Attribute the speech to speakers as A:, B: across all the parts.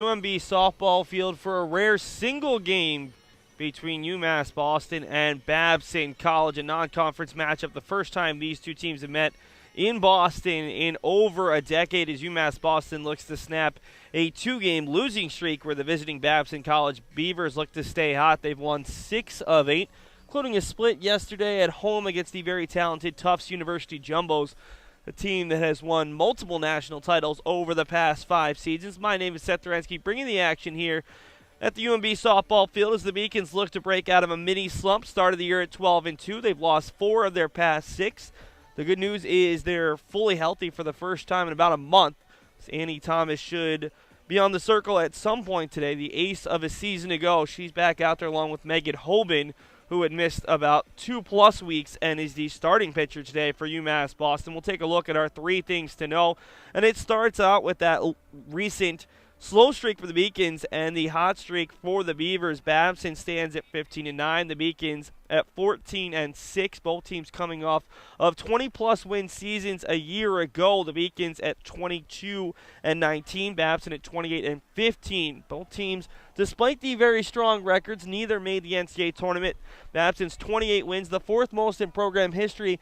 A: UMB softball field for a rare single game between UMass Boston and Babson College, a non-conference matchup. The first time these two teams have met in Boston in over a decade as UMass Boston looks to snap a two-game losing streak where the visiting Babson College Beavers look to stay hot. They've won 6 of 8, including a split yesterday at home against the very talented Tufts University Jumbos, a team that has won multiple national titles over the past 5 seasons. My name is Seth Dorensky, bringing the action here at the UMB softball field as the Beacons look to break out of a mini slump. Started the year at 12-2. They've lost 4 of their past 6. The good news is they're fully healthy for the first time in about a month. Annie Thomas should be on the circle at some point today, the ace of a season ago. She's back out there along with Megan Hoban, who had missed about 2+ weeks and is the starting pitcher today for UMass Boston. We'll take a look at our 3 things to know, and it starts out with that recent slow streak for the Beacons and the hot streak for the Beavers. Babson stands at 15-9, the Beacons at 14-6, both teams coming off of 20+ win seasons a year ago. The Beacons at 22-19, Babson at 28-15. Both teams, despite the very strong records, neither made the NCAA tournament. Babson's 28 wins, the 4th most in program history,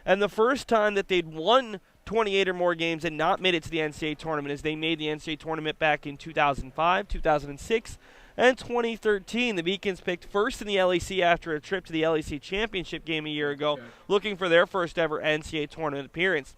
A: and the first time that they'd won 28 or more games and not made it to the NCAA tournament, as they made the NCAA tournament back in 2005, 2006, and 2013. The Beacons picked first in the LEC after a trip to the LEC championship game a year ago, looking for their first ever NCAA tournament appearance.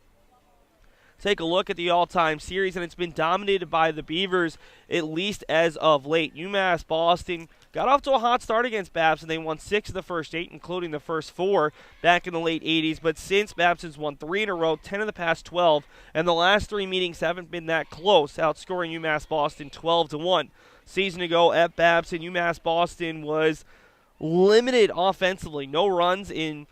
A: Take a look at the all-time series, and it's been dominated by the Beavers, at least as of late. UMass Boston got off to a hot start against Babson. They won 6 of the first 8, including the first 4 back in the late 80s. But since, Babson's won 3 in a row, 10 of the past 12, and the last 3 meetings haven't been that close, outscoring UMass Boston 12-1. Season ago at Babson, UMass Boston was limited offensively. No runs in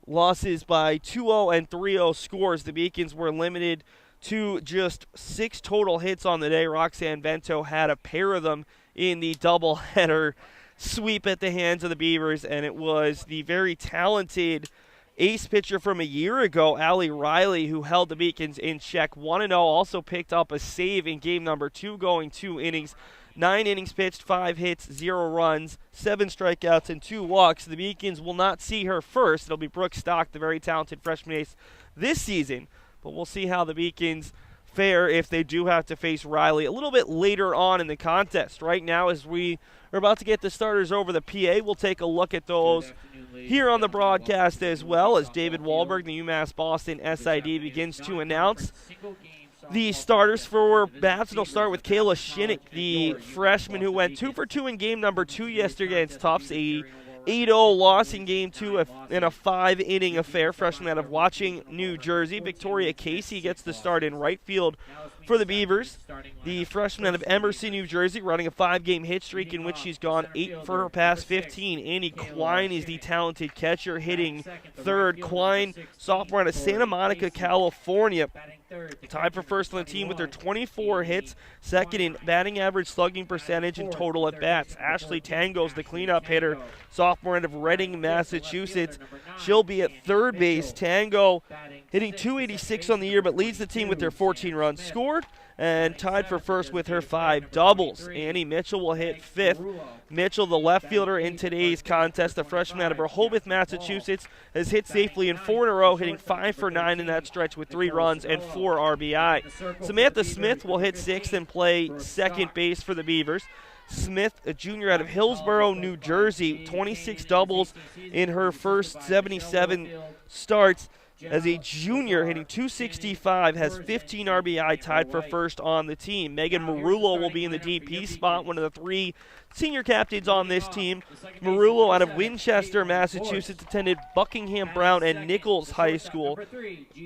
A: losses by 2-0 and 3-0 scores. The Beacons were limited to just 6 total hits on the day. Roxanne Vento had a pair of them in the doubleheader sweep at the hands of the Beavers, and it was the very talented ace pitcher from a year ago, Allie Riley, who held the Beacons in check 1-0, also picked up a save in game number 2, going 2 innings. 9 innings pitched, 5 hits, 0 runs, 7 strikeouts, and 2 walks. The Beacons will not see her first. It'll be Brooke Stock, the very talented freshman ace this season. But we'll see how the Beacons fare if they do have to face Riley a little bit later on in the contest. Right now, as we are about to get the starters over the PA, we'll take a look at those here on the broadcast as well, as David Wahlberg, the UMass Boston SID, begins to announce the starters for Babson. Will start with Kayla Shinnick, the freshman who went 2 for 2 in game number 2 yesterday against Tufts, a 8-0 loss in game 2 in a 5-inning affair. Freshman out of Watching, New Jersey. Victoria Casey gets the start in right field for the Beavers. The freshman out of Emerson, New Jersey, running a 5-game hit streak in which she's gone 8 for her past 15. Annie Quine is the talented catcher, hitting third. Quine, sophomore out of Santa Monica, California, tied for first on the team with her 24 hits, second in batting average, slugging percentage, and total at bats. Ashley Tango's the cleanup hitter, sophomore out of Reading, Massachusetts. She'll be at third base. Tango hitting .286 on the year, but leads the team with their 14 runs scored and tied for first with her 5 doubles. Annie Mitchell will hit 5th. Mitchell, the left fielder in today's contest, the freshman out of Rehoboth, Massachusetts, has hit safely in 4 in a row, hitting 5 for 9 in that stretch with 3 runs and 4 RBI. Samantha Smith will hit 6th and play second base for the Beavers. Smith, a junior out of Hillsborough, New Jersey, 26 doubles in her first 77 starts. As a junior, hitting .265, has 15 RBI, tied for first on the team. Megan Marullo will be in the DP spot, one of the 3 senior captains on this team. Marullo out of Winchester, Massachusetts, attended Buckingham Brown and Nichols High School.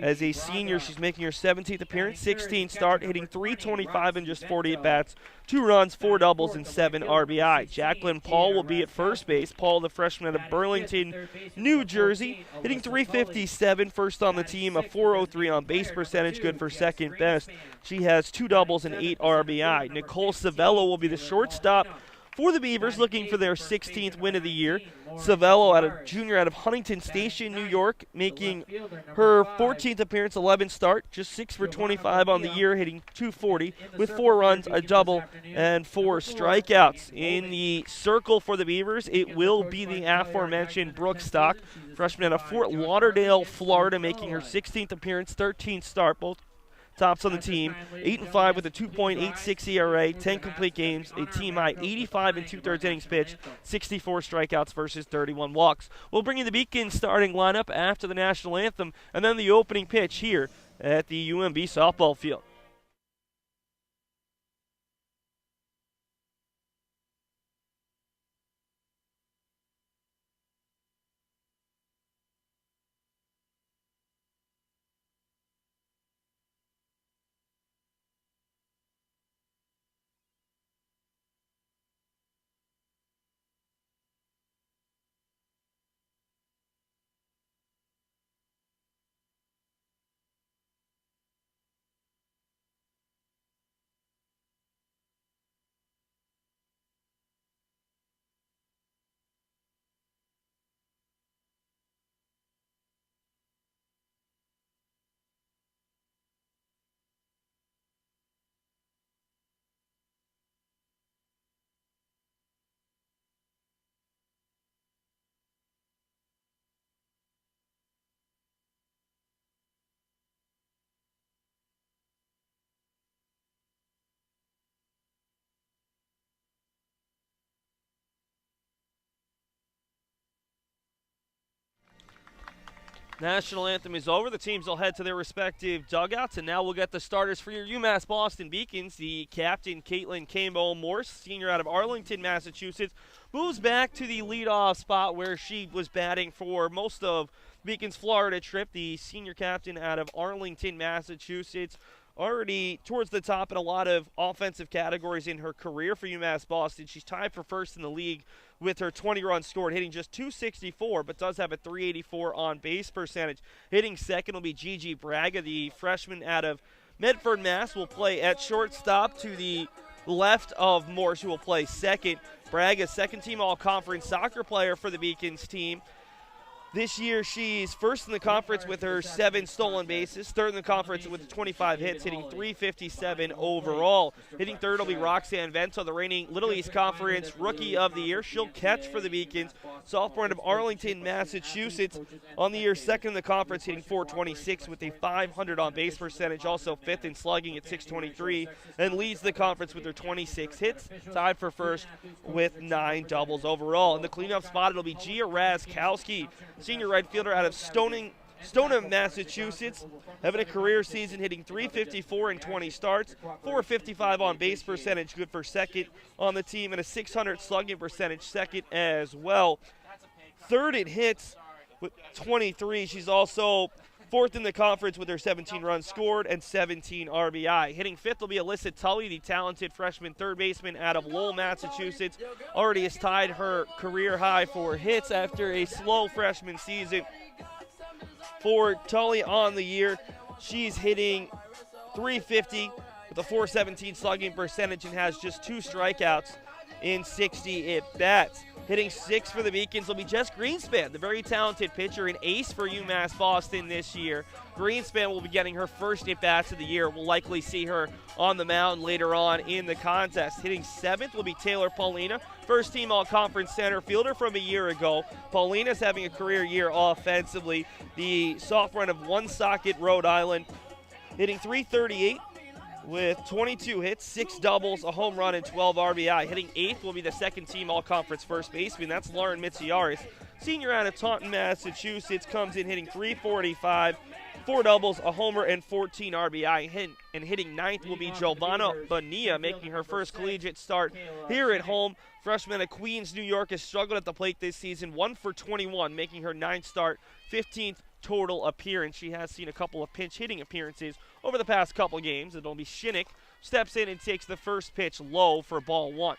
A: As a senior, she's making her 17th appearance, 16 start, hitting .325 in just 40 at-bats, 2 runs, 4 doubles, and 7 RBI. Jacqueline Paul will be at first base. Paul, the freshman out of Burlington, New Jersey, hitting .357, first on the team, a .403 on base percentage, good for second best. She has 2 doubles and 8 RBI. Nicole Savello will be the shortstop For the Beavers, looking for their 16th win of the year, Savello, junior out of Huntington Station, New York, making her 14th appearance, 11th start, just 6 for 25 on the year, hitting .240 with 4 runs, a double, and 4 strikeouts. In the circle for the Beavers, it will be the aforementioned Brooke Stock, freshman out of Fort Lauderdale, Florida, making her 16th appearance, 13th start, both tops on the team, 8-5 with a 2.86 ERA, 10 complete games, a team high 85 and 2/3 innings pitched, 64 strikeouts versus 31 walks. We'll bring you the Beacon starting lineup after the national anthem and then the opening pitch here at the UMB softball field. National anthem is over. The teams will head to their respective dugouts, and now we'll get the starters for your UMass Boston Beacons. The captain, Caitlin Campbell Morse, senior out of Arlington, Massachusetts, moves back to the leadoff spot where she was batting for most of Beacon's Florida trip. The senior captain out of Arlington, Massachusetts, already towards the top in a lot of offensive categories in her career for UMass Boston. She's tied for first in the league with her 20 runs scored, hitting just .264, but does have a .384 on base percentage. Hitting second will be Gigi Braga, the freshman out of Medford, Mass. Will play at shortstop to the left of Morse, who will play second. Braga, second-team all-conference soccer player for the Beacons team. This year, she's first in the conference with her 7 stolen bases, third in the conference with 25 hits, hitting .357 overall. Hitting third will be Roxanne Vento, the reigning Little East Conference Rookie of the Year. She'll catch for the Beacons. Sophomore out of Arlington, Massachusetts, on the year second in the conference, hitting .426 with a .500 on base percentage, also fifth in slugging at .623, and leads the conference with her 26 hits, tied for first with 9 doubles overall. In the cleanup spot, it'll be Gia Razkowski, senior right fielder out of Stoneham, Massachusetts, having a career season, hitting .354 in 20 starts, .455 on base percentage, good for second on the team, and a .600 slugging percentage, second as well. Third in hits with 23. She's also fourth in the conference with her 17 runs scored and 17 RBI. Hitting fifth will be Alyssa Tully, the talented freshman third baseman out of Lowell, Massachusetts. Already has tied her career high for hits after a slow freshman season. For Tully on the year, she's hitting .350 with a .417 slugging percentage and has just 2 strikeouts in 60 at-bats. Hitting sixth for the Beacons will be Jess Greenspan, the very talented pitcher, an ace for UMass Boston this year. Greenspan will be getting her first at-bats of the year. We'll likely see her on the mound later on in the contest. Hitting seventh will be Taylor Paulina, first-team all-conference center fielder from a year ago. Paulina's having a career year offensively. The sophomore out of Woonsocket, Rhode Island, hitting .338. with 22 hits, 6 doubles, a home run, and 12 RBI. Hitting eighth will be the second-team all-conference first baseman. That's Lauren Mitziaris. Senior out of Taunton, Massachusetts, comes in hitting .345, 4 doubles, a homer, and 14 RBI. And hitting ninth will be Giovanna Bonilla, making her first collegiate start here at home. Freshman of Queens, New York, has struggled at the plate this season, 1 for 21, making her ninth start, 15th total appearance. She has seen a couple of pinch hitting appearances over the past couple games. It'll be Shinnick steps in and takes the first pitch low for ball 1.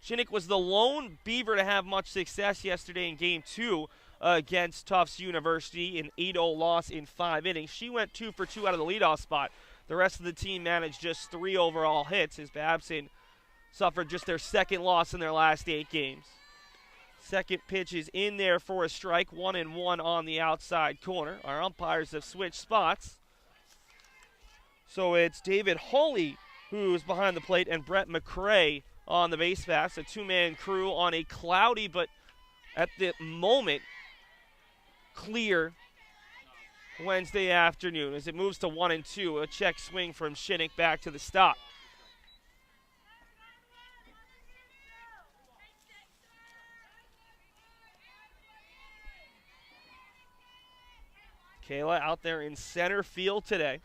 A: Shinnick was the lone Beaver to have much success yesterday in Game 2 against Tufts University, an 8-0 loss in 5 innings. She went 2 for 2 out of the leadoff spot. The rest of the team managed just 3 overall hits as Babson suffered just their second loss in their last 8 games. Second pitch is in there for a strike, 1-1 on the outside corner. Our umpires have switched spots. So it's David Hawley who's behind the plate and Brett McCrae on the base pass. A 2-man crew on a cloudy but at the moment clear Wednesday afternoon as it moves to 1-2. A check swing from Shinnick back to the stop. Kayla out there in center field today.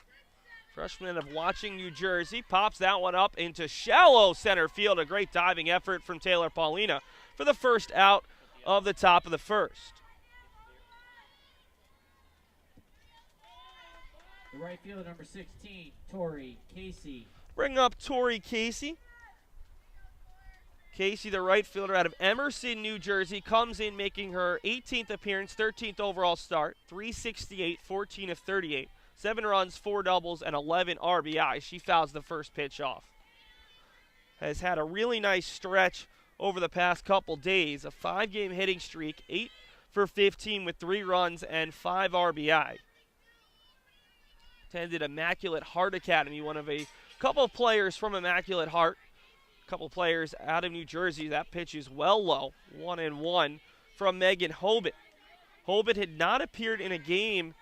A: Freshman of Watching, New Jersey, pops that one up into shallow center field. A great diving effort from Taylor Paulina for the first out of the top of the first.
B: The right fielder, number 16, Tori Casey.
A: Bring up Tori Casey. Casey, the right fielder out of Emerson, New Jersey, comes in making her 18th appearance, 13th overall start, 368, 14 of 38. 7 runs, 4 doubles, and 11 RBI. She fouls the first pitch off. Has had a really nice stretch over the past couple days. A 5-game hitting streak, 8 for 15 with 3 runs and 5 RBI. Attended Immaculate Heart Academy, one of a couple of players from Immaculate Heart. A couple players out of New Jersey. That pitch is well low. 1-1 from Megan Hobit. Hobit had not appeared in a game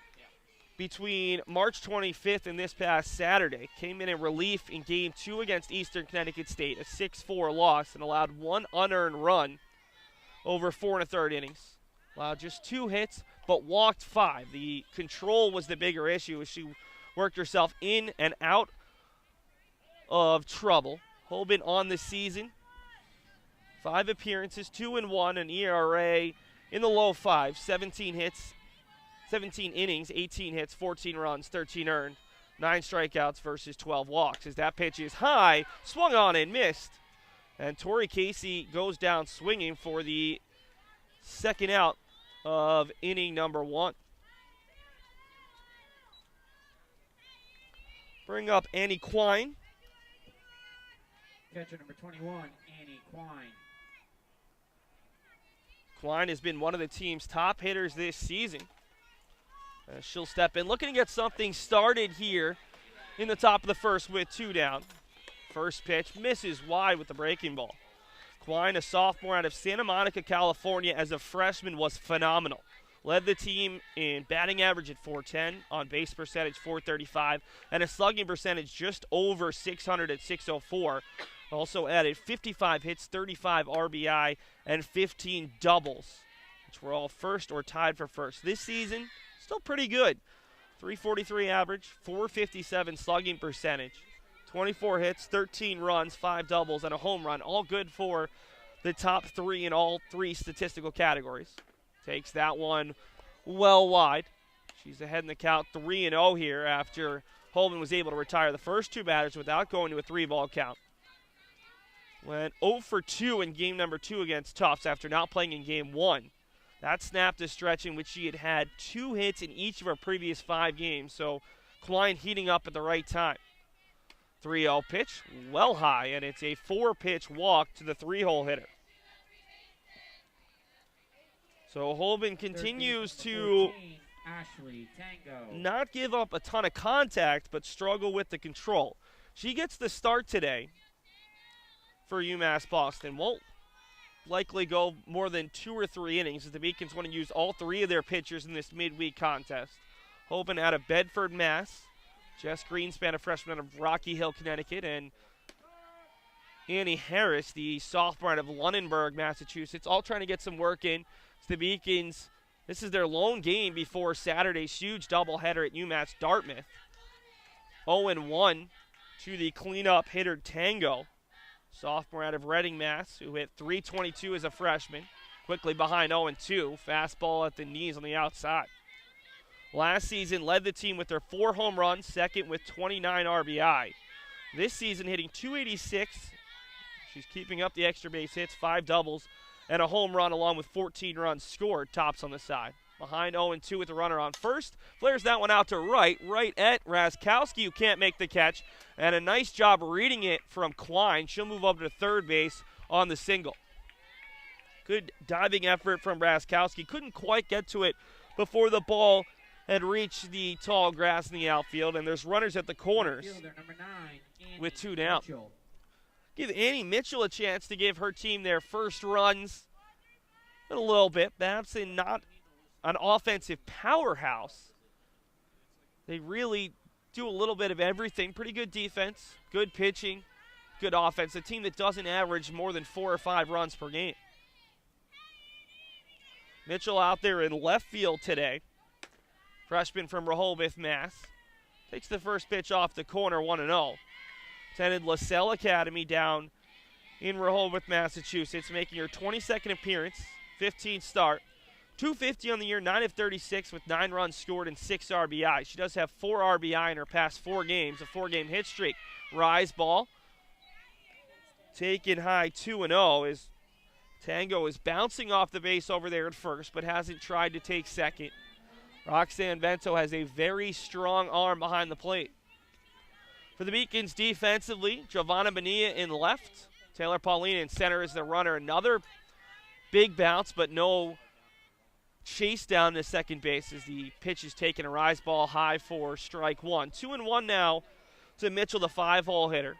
A: between March 25th and this past Saturday. Came in relief in Game 2 against Eastern Connecticut State, a 6-4 loss, and allowed 1 unearned run over 4 1/3 innings. Allowed just 2 hits, but walked 5. The control was the bigger issue as she worked herself in and out of trouble. Hobin on the season, 5 appearances, 2-1, an ERA in the low 5, 17 hits, 17 innings, 18 hits, 14 runs, 13 earned, 9 strikeouts versus 12 walks. As that pitch is high, swung on and missed. And Tori Casey goes down swinging for the second out of inning number 1. Bring up Annie Quine.
B: Catcher number 21, Annie Quine.
A: Quine has been one of the team's top hitters this season. She'll step in, looking to get something started here in the top of the first with 2 down. First pitch misses wide with the breaking ball. Quine, a sophomore out of Santa Monica, California, as a freshman was phenomenal. Led the team in batting average at .410, on base percentage .435, and a slugging percentage just over .600 at .604. Also added 55 hits, 35 RBI, and 15 doubles, which were all first or tied for first. This season, still pretty good. .343 average, .457 slugging percentage, 24 hits, 13 runs, 5 doubles, and a home run. All good for the top 3 in all 3 statistical categories. Takes that one well wide. She's ahead in the count 3-0 here after Holman was able to retire the first 2 batters without going to a 3-ball count. Went 0 for 2 in game number 2 against Tufts after not playing in game 1. That snapped a stretch in which she had had 2 hits in each of her previous 5 games, so Klein heating up at the right time. 3-0 pitch, well high, and it's a 4-pitch walk to the 3-hole hitter. So Holman continues to
B: 14, Ashley Tango.
A: not give up a ton of contact, but struggle with the control. She gets the start today for UMass Boston. Won't likely go more than 2 or 3 innings as the Beacons want to use all 3 of their pitchers in this midweek contest. Holman out of Bedford, Mass. Jess Greenspan, a freshman out of Rocky Hill, Connecticut, and Annie Harris, the sophomore out of Lunenburg, Massachusetts, all trying to get some work in. It's the Beacons, this is their lone game before Saturday's huge doubleheader at UMass Dartmouth. 0-1 to the cleanup hitter Tango, sophomore out of Reading, Mass, who hit .322 as a freshman. Quickly behind 0-2, fastball at the knees on the outside. Last season led the team with their 4 home runs, second with 29 RBI. This season hitting .286. She's keeping up the extra base hits, 5 doubles, and a home run along with 14 runs scored, tops on the side. Behind 0-2 with the runner on first. Flares that one out to right at Raskowski, who can't make the catch. And a nice job reading it from Klein. She'll move over to third base on the single. Good diving effort from Raskowski. Couldn't quite get to it before the ball had reached the tall grass in the outfield. And there's runners at the corners with 2 down. Give Annie Mitchell a chance to give her team their first runs in a little bit. Babson not an offensive powerhouse. They really do a little bit of everything. Pretty good defense, good pitching, good offense. A team that doesn't average more than 4 or 5 runs per game. Mitchell out there in left field today. Freshman from Rehoboth, Mass. Takes the first pitch off the corner, 1-0. Attended LaSalle Academy down in Rehoboth, Massachusetts, making her 22nd appearance, 15th start. 250 on the year, 9 of 36 with 9 runs scored and 6 RBI. She does have 4 RBI in her past 4 games, a 4-game hit streak. Rise ball. Taken high 2-0 as Tango is bouncing off the base over there at first, but hasn't tried to take second. Roxanne Vento has a very strong arm behind the plate. For the Beacons defensively, Giovanna Bonilla in left. Taylor Paulina in center is the runner. Another big bounce, but no chase down to second base as the pitch is taken. A rise ball high for strike 1. 2-1 now to Mitchell, the 5-hole hitter.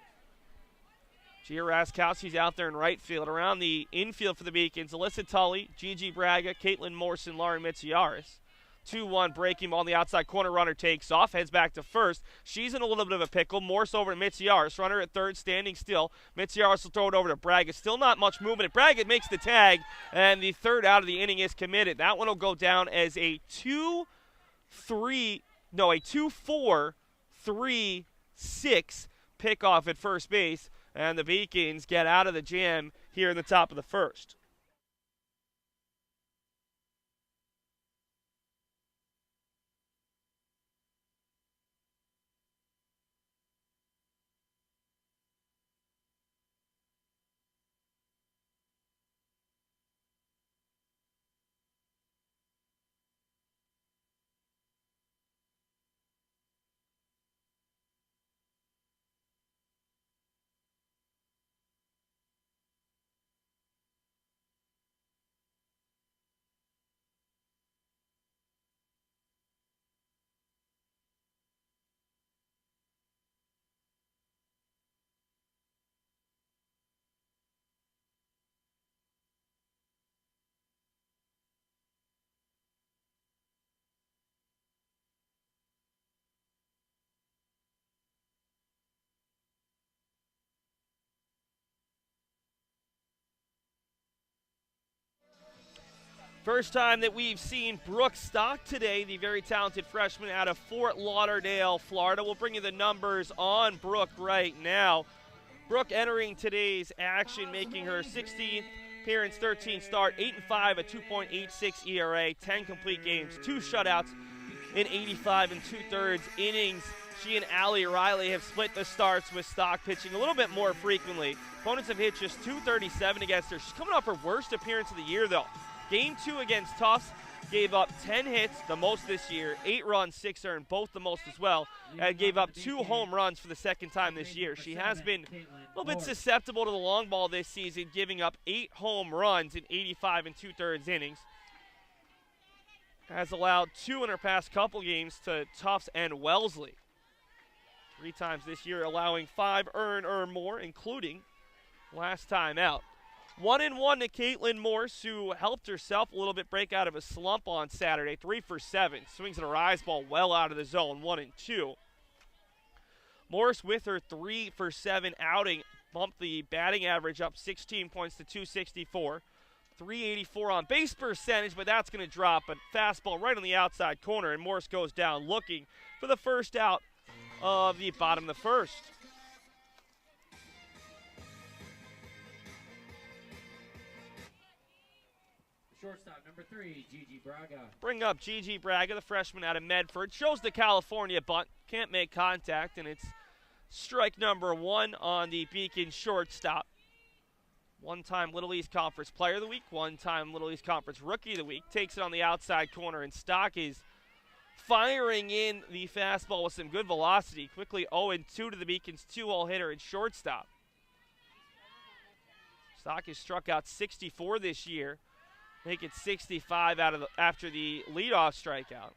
A: Gia Raskowski's out there in right field. Around the infield for the Beacons, Alyssa Tully, Gigi Braga, Caitlin Morrison, Lauren Mitziaris. 2-1 breaking ball on the outside corner. Runner takes off, heads back to first. She's in a little bit of a pickle. Morse over to Mitziaris. Runner at third, standing still. Mitziaris will throw it over to Braga. Still not much movement. Braga makes the tag, and the third out of the inning is committed. That one will go down as a 2-4-3-6 pickoff at first base, and the Beacons get out of the jam here in the top of the first. First time that we've seen Brooke Stock today, the very talented freshman out of Fort Lauderdale, Florida. We'll bring you the numbers on Brooke right now. Brooke entering today's action, making her 16th appearance, 13th start, 8-5, a 2.86 ERA, 10 complete games, 2 shutouts in 85 2/3 innings. She and Allie Riley have split the starts with Stock pitching a little bit more frequently. Opponents have hit just 237 against her. She's coming off her worst appearance of the year, though. Game 2 against Tufts, gave up 10 hits, the most this year, 8 runs, 6 earned, both the most as well, and gave up 2 home runs for the second time this year. She has been a little bit susceptible to the long ball this season, giving up 8 home runs in 85 2/3 innings. Has allowed 2 in her past couple games to Tufts and Wellesley. 3 times this year, allowing 5 earned or more, including last time out. 1-1 to Caitlin Morse, who helped herself a little bit break out of a slump on Saturday. 3 for 7. Swings at a rise ball well out of the zone. 1-2. Morse with her 3 for 7 outing bumped the batting average up 16 points to 264. 384 on base percentage, but that's going to drop. A fastball right on the outside corner, and Morse goes down looking for the first out of the bottom of the first.
B: Shortstop, number 3, Gigi Braga.
A: Bring up Gigi Braga, the freshman out of Medford. Shows the California bunt. Can't make contact, and it's strike number 1 on the Beacon shortstop. 1-time Little East Conference Player of the Week, 1-time Little East Conference Rookie of the Week. Takes it on the outside corner, and Stock is firing in the fastball with some good velocity. Quickly 0-2 to the Beacons' 2-hole hitter and shortstop. Stock has struck out 64 this year, make it 65 after the leadoff strikeout.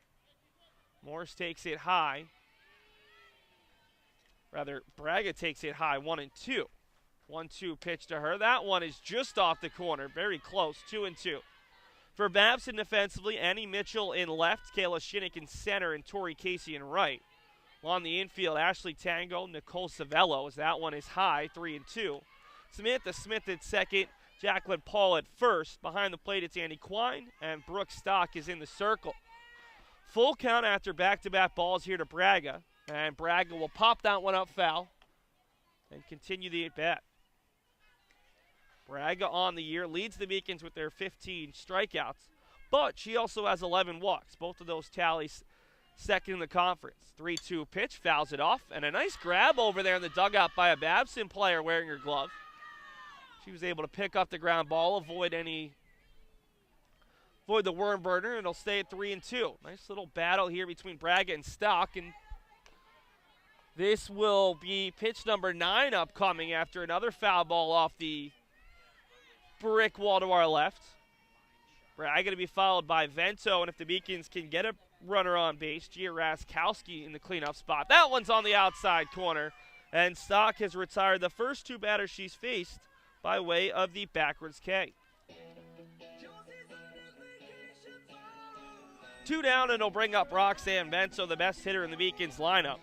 A: Morse takes it high. Rather, Braga takes it high, 1-2. 1-2 pitch to her. That one is just off the corner, very close, 2-2. For Babson defensively, Annie Mitchell in left, Kayla Shinnick in center, and Tori Casey in right. On the infield, Ashley Tango, Nicole Savello, as that one is high, 3-2. Samantha Smith at second, Jacqueline Paul at first. Behind the plate, it's Andy Quine, and Brooke Stock is in the circle. Full count after back-to-back balls here to Braga, and Braga will pop that one up foul and continue the at-bat. Braga on the year leads the Beacons with their 15 strikeouts, but she also has 11 walks. Both of those tallies second in the conference. 3-2 pitch, fouls it off, and a nice grab over there in the dugout by a Babson player wearing her glove. She was able to pick up the ground ball, avoid the worm burner, and it'll stay at 3-2. Nice little battle here between Braga and Stock, and this will be pitch number 9 upcoming after another foul ball off the brick wall to our left. Braga to be followed by Vento, and if the Beacons can get a runner on base, Gia Raskowski in the cleanup spot. That one's on the outside corner, and Stock has retired the first 2 batters she's faced by way of the backwards K. 2 down, and it'll bring up Roxanne Vento, the best hitter in the Beacons lineup.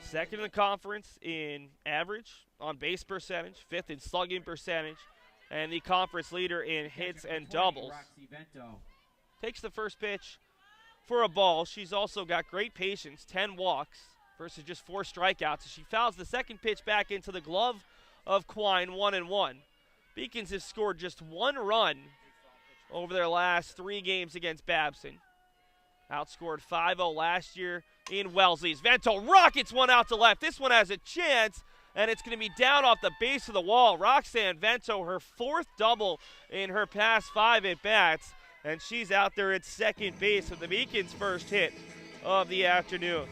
A: Second in the conference in average, on base percentage, 5th in slugging percentage, and the conference leader in hits and doubles. Takes the first pitch for a ball. She's also got great patience, 10 walks versus just 4 strikeouts. She fouls the second pitch back into the glove of Quine, 1-1. Beacons have scored just 1 run over their last 3 games against Babson. Outscored 5-0 last year in Wellesley's. Vento rockets one out to left. This one has a chance, and it's going to be down off the base of the wall. Roxanne Vento, her 4th double in her past 5 at-bats, and she's out there at second base with the Beacons' first hit of the afternoon.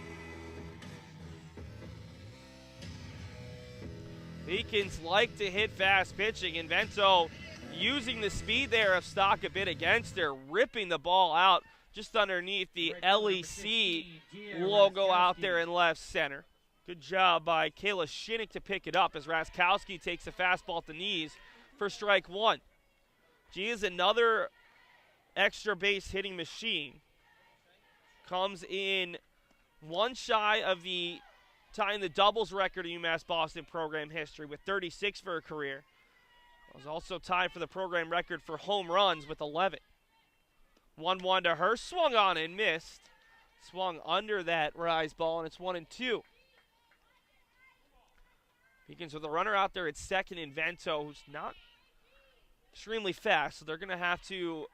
A: Beacons like to hit fast pitching, and Vento using the speed there of Stock a bit against her, ripping the ball out just underneath the LEC logo out there in left center. Good job by Kayla Shinnick to pick it up as Raskowski takes a fastball at the knees for strike 1. She is another extra base hitting machine. Comes in 1 shy of the tying the doubles record in UMass Boston program history with 36 for her career. Was also tied for the program record for home runs with 11. 1-1 to her, swung on and missed. Swung under that rise ball, and it's 1-2. Beacons with a runner out there at second in Vento, who's not extremely fast, so they're going to have to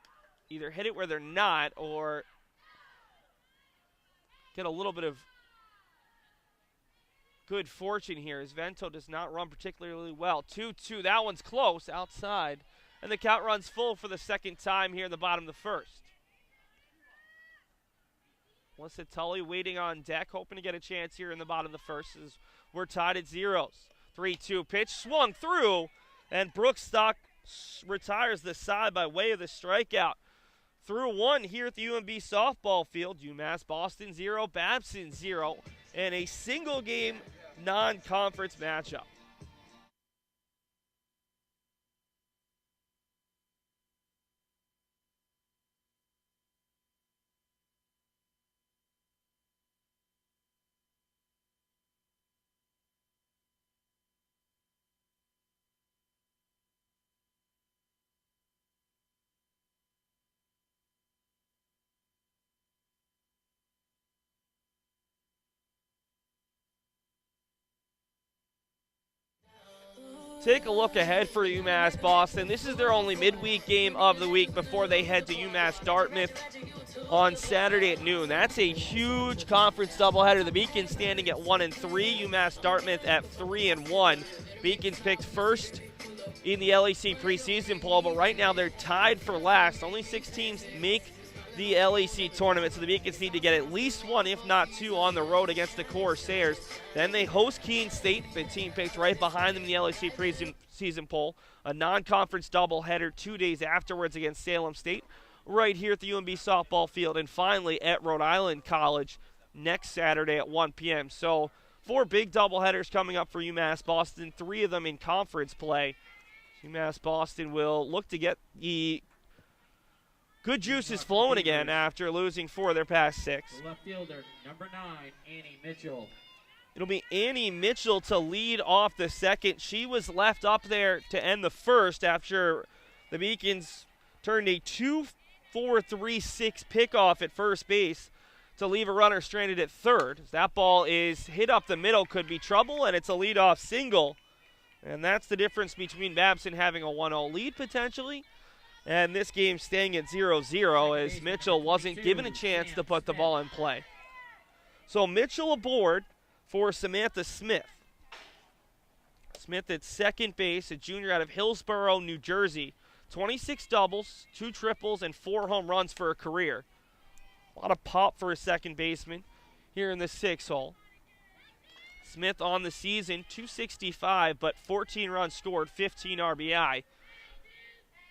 A: either hit it where they're not or get a little bit of good fortune here as Vento does not run particularly well. 2-2, that one's close, outside. And the count runs full for the second time here in the bottom of the first. Melissa Tully waiting on deck, hoping to get a chance here in the bottom of the first as we're tied at 0s. 3-2 pitch, swung through, and Brooke Stock retires the side by way of the strikeout. Through 1 here at the UMB softball field. UMass Boston 0, Babson 0, and a single game non-conference matchup. Take a look ahead for UMass Boston. This is their only midweek game of the week before they head to UMass Dartmouth on Saturday at noon. That's a huge conference doubleheader. The Beacons standing at 1-3, UMass Dartmouth at 3-1. Beacons picked first in the LEC preseason poll, but right now they're tied for last. Only 6 teams make the LEC tournament, so the Beacons need to get at least one, if not two, on the road against the Corsairs. Then they host Keene State, the team picked right behind them in the LEC preseason poll. A non-conference doubleheader 2 days afterwards against Salem State, right here at the UMB softball field, and finally at Rhode Island College next Saturday at 1 p.m. So 4 big doubleheaders coming up for UMass Boston, 3 of them in conference play. UMass Boston will look to get the good juices flowing again after losing 4 of their past 6.
B: The left fielder, number 9, Annie Mitchell.
A: It'll be Annie Mitchell to lead off the second. She was left up there to end the first after the Beacons turned a 2-4-3-6 pickoff at first base to leave a runner stranded at third. That ball is hit up the middle, could be trouble, and it's a leadoff single. And that's the difference between Babson having a 1-0 lead potentially and this game staying at 0-0 as Mitchell wasn't given a chance to put the ball in play. So Mitchell aboard for Samantha Smith. Smith at second base, a junior out of Hillsborough, New Jersey. 26 doubles, 2 triples, and 4 home runs for her career. A lot of pop for a second baseman here in the 6 hole. Smith on the season, 265, but 14 runs scored, 15 RBI.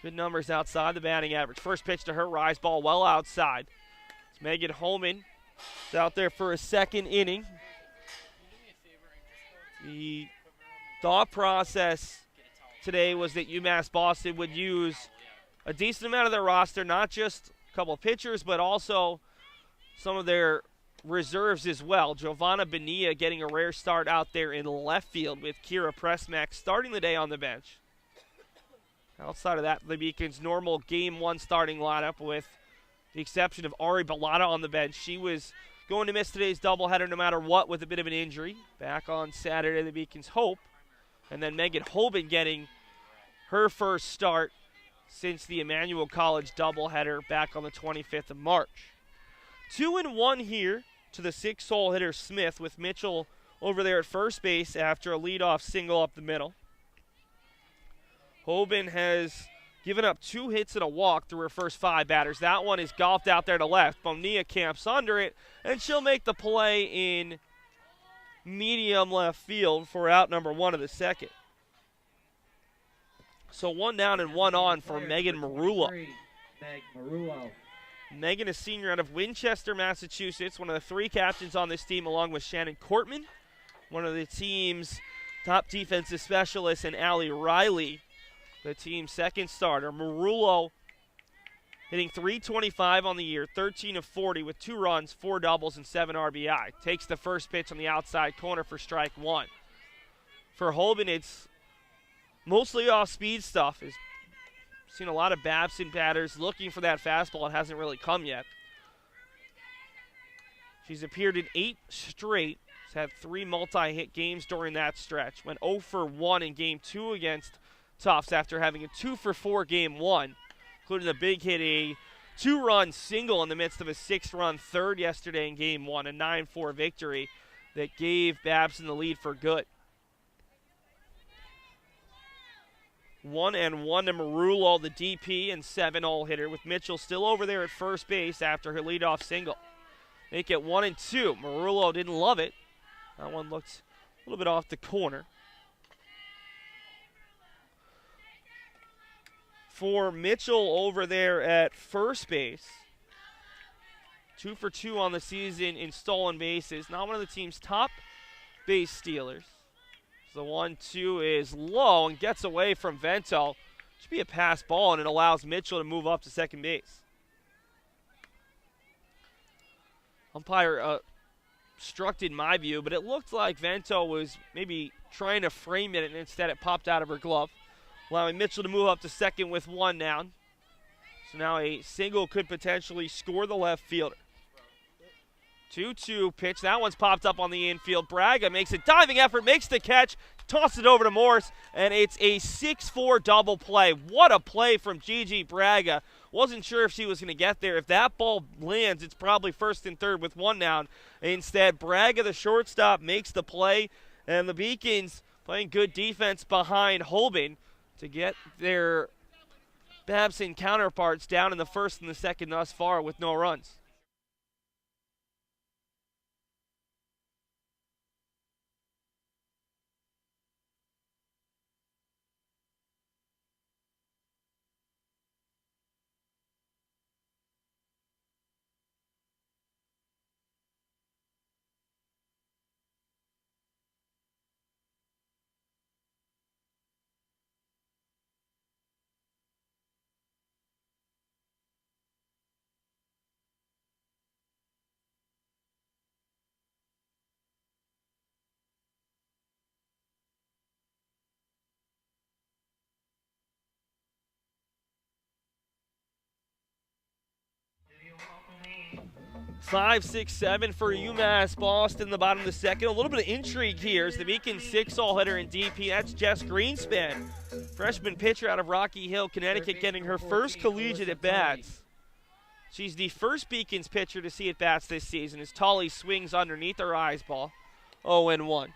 A: Good numbers outside the batting average. First pitch to her, rise ball well outside. It's Megan Holman. It's out there for a second inning. The thought process today was that UMass Boston would use a decent amount of their roster, not just a couple of pitchers, but also some of their reserves as well. Giovanna Bonilla getting a rare start out there in left field with Kira Pressmack starting the day on the bench. Outside of that, the Beacons' normal Game 1 starting lineup with the exception of Ari Bellata on the bench. She was going to miss today's doubleheader no matter what with a bit of an injury. Back on Saturday, the Beacons hope. And then Megan Holben getting her first start since the Emmanuel College doubleheader back on the 25th of March. 2-1 here to the 6-hole hitter Smith with Mitchell over there at first base after a leadoff single up the middle. Holben has given up 2 hits and a walk through her first 5 batters. That one is golfed out there to left. Bonilla camps under it, and she'll make the play in medium left field for out number 1 of the second. So 1 down and 1 on for Megan Marullo.
B: Meg Marullo.
A: Megan, a senior out of Winchester, Massachusetts, one of the 3 captains on this team, along with Shannon Cortman, one of the team's top defensive specialists, and Allie Riley, the team's second starter. Marullo hitting .325 on the year, 13 of 40 with 2 runs, 4 doubles, and 7 RBI. Takes the first pitch on the outside corner for strike 1. For Holben, it's mostly off-speed stuff. We've seen a lot of Babson batters looking for that fastball. It hasn't really come yet. She's appeared in 8 straight. She's had 3 multi-hit games during that stretch. Went 0 for 1 in Game 2 against Tufts after having a 2 for 4 Game 1, including the big hit, a 2-run single in the midst of a 6-run third yesterday in Game 1, a 9-4 victory that gave Babson the lead for good. 1-1 to Marullo, the DP and 7-hole hitter, with Mitchell still over there at first base after her leadoff single. Make it 1-2. Marullo didn't love it. That one looked a little bit off the corner. For Mitchell over there at first base, 2 for 2 on the season in stolen bases. Not one of the team's top base stealers. The 1-2 is low and gets away from Vento. Should be a pass ball, and it allows Mitchell to move up to second base. Umpire obstructed my view, but it looked like Vento was maybe trying to frame it, and instead it popped out of her glove, allowing Mitchell to move up to second with 1 down. So now a single could potentially score the left fielder. 2-2 pitch. That one's popped up on the infield. Braga makes a diving effort, makes the catch, tosses it over to Morse, and it's a 6-4 double play. What a play from Gigi Braga. Wasn't sure if she was going to get there. If that ball lands, it's probably first and third with 1 down. Instead, Braga, the shortstop, makes the play, and the Beacons playing good defense behind Holben to get their Babson counterparts down in the first and the second thus far with no runs. Five, 6, 7 for UMass Boston, the bottom of the second. A little bit of intrigue here as the Beacon 6-all hitter in DP. That's Jess Greenspan, freshman pitcher out of Rocky Hill, Connecticut, getting her first collegiate at bats. She's the first Beacon's pitcher to see at bats this season as Tully swings underneath her eyes ball. 0-1.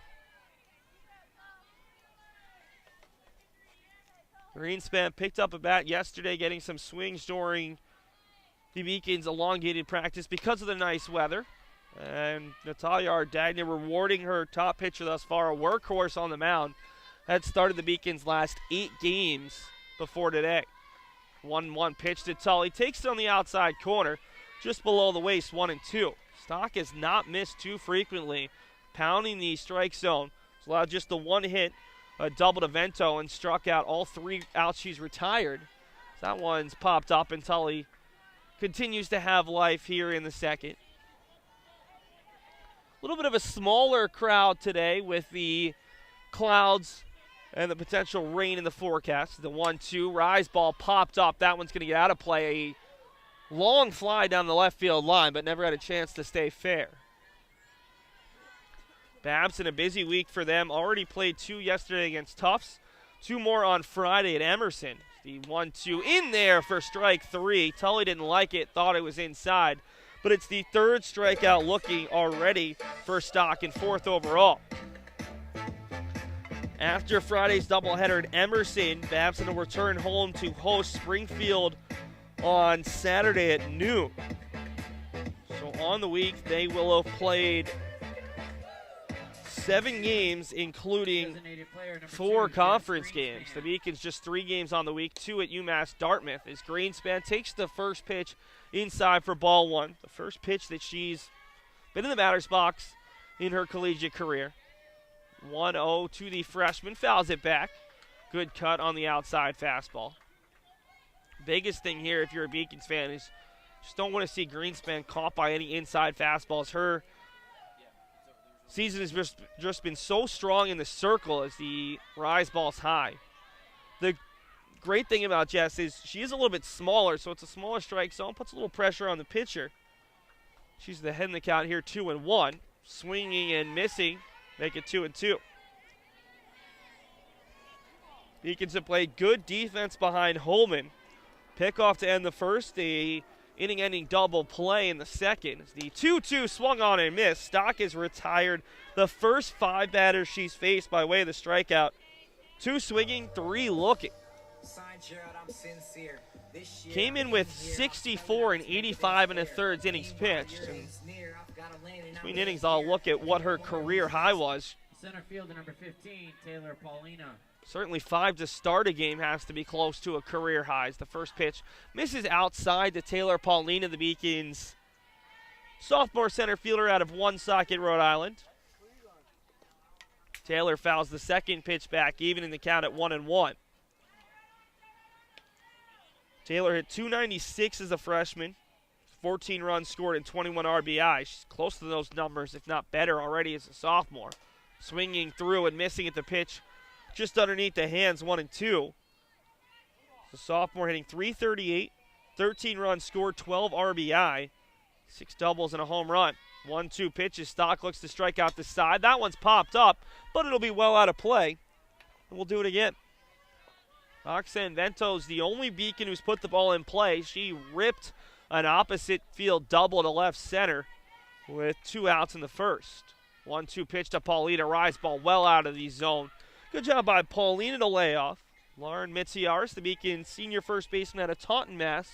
A: Greenspan picked up a bat yesterday, getting some swings during the Beacon's elongated practice because of the nice weather. And Natalia Ardagna rewarding her top pitcher thus far, a workhorse on the mound. Had started the Beacon's last 8 games before today. 1-1 pitch to Tully. Takes it on the outside corner, just below the waist, 1-2. Stock has not missed too frequently, pounding the strike zone. It's allowed just the one hit, a double to Vento, and struck out all 3 outs she's retired. So that one's popped up, and Tully continues to have life here in the second. A little bit of a smaller crowd today with the clouds and the potential rain in the forecast. The 1-2, rise ball popped up. That one's going to get out of play. A long fly down the left field line, but never had a chance to stay fair. Babson, a busy week for them. Already played 2 yesterday against Tufts. 2 more on Friday at Emerson. The 1-2 in there for strike 3. Tully didn't like it, thought it was inside. But it's the 3rd strikeout looking already for Stock and 4th overall. After Friday's doubleheader at Emerson, Babson will return home to host Springfield on Saturday at noon. So on the week, they will have played 7 games, including 4 conference games. The Beacons just 3 games on the week, 2 at UMass Dartmouth, as Greenspan takes the first pitch inside for ball 1. The first pitch that she's been in the batter's box in her collegiate career. 1-0 to the freshman, fouls it back. Good cut on the outside fastball. Biggest thing here, if you're a Beacons fan, is just don't want to see Greenspan caught by any inside fastballs. Her season has just been so strong in the circle as the rise ball's high. The great thing about Jess is she is a little bit smaller, so it's a smaller strike zone, puts a little pressure on the pitcher. She's the head in the count here, 2-1. Swinging and missing, make it 2-2. Beacons have played good defense behind Holman. Pickoff to end the first, the inning-ending double play in the second. The 2-2 swung on and missed. Stock is retired. The first 5 batters she's faced by way of the strikeout. 2 swinging, 3 looking. Came in with 64 and 85 in the 3rd innings pitched. And between innings, I'll look at what her career high was.
B: Center fielder number 15, Taylor Paulina.
A: Certainly 5 to start a game has to be close to a career high. The first pitch misses outside to Taylor Paulina, the Beacons' sophomore center fielder out of Woonsocket, Rhode Island. Taylor fouls the second pitch back, even in the count at 1-1. Taylor hit .296 as a freshman, 14 runs scored and 21 RBI. She's close to those numbers, if not better, already as a sophomore. Swinging through and missing at the pitch just underneath the hands, 1-2. The sophomore hitting .338, 13 runs scored, 12 RBI, 6 doubles and a home run. 1-2 pitches. Stock looks to strike out the side. That one's popped up, but it'll be well out of play. And we'll do it again. Roxanne Vento is the only Beacon who's put the ball in play. She ripped an opposite field double to left center with 2 outs in the first. 1-2 pitch to Paulina. Rise ball well out of the zone. Good job by Paulina to lay off. Lauren Mitziaris, the Beacon senior first baseman out of Taunton, Mass.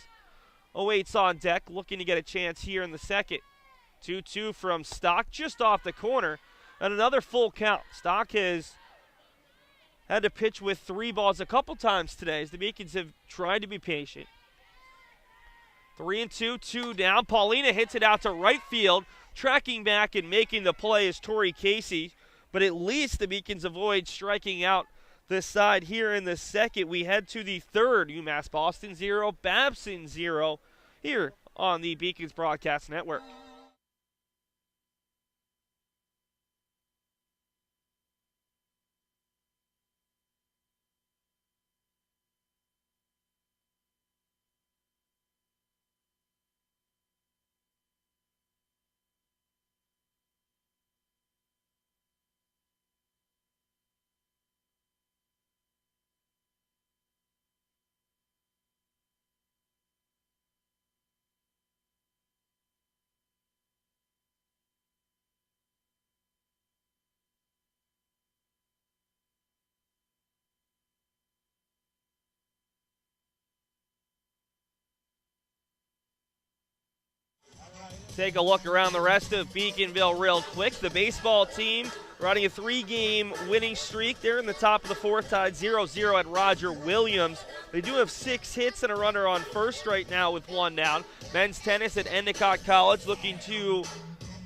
A: 08's on deck, looking to get a chance here in the second. 2-2 from Stock, just off the corner, and another full count. Stock has had to pitch with 3 balls a couple times today as the Beacons have tried to be patient. 3-2, 2 down. Paulina hits it out to right field. Tracking back and making the play is Tori Casey, but at least the Beacons avoid striking out this side here in the second. We head to the third. UMass Boston 0, Babson 0 here on the Beacons Broadcast Network. Take a look around the rest of Beaconville real quick. The baseball team running a 3-game winning streak. They're in the top of the fourth, tied 0-0 at Roger Williams. They do have 6 hits and a runner on first right now with 1 down. Men's tennis at Endicott College looking to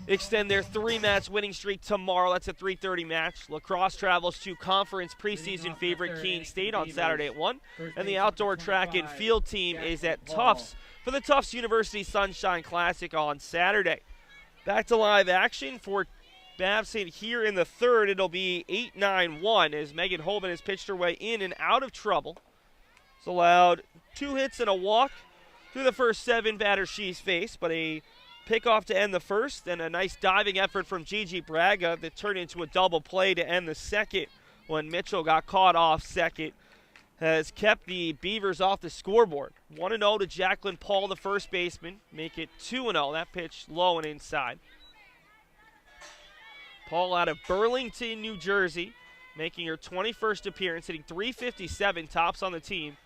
A: extend their 3-match winning streak tomorrow. That's a 3:30 match. Lacrosse travels to conference preseason favorite Keene State on Saturday at 1. And the outdoor track and field team is at Tufts for the Tufts University Sunshine Classic on Saturday. Back to live action for Babson here in the third. It'll be 8-9-1 as Megan Holman has pitched her way in and out of trouble. It's allowed 2 hits and a walk through the first 7 batters she's faced, but a pickoff to end the first and a nice diving effort from Gigi Braga that turned into a double play to end the second when Mitchell got caught off second has kept the Beavers off the scoreboard. 1-0 to Jacqueline Paul, the first baseman. Make it 2-0. That pitch low and inside. Paul out of Burlington, New Jersey, making her 21st appearance, hitting .357, tops on the team.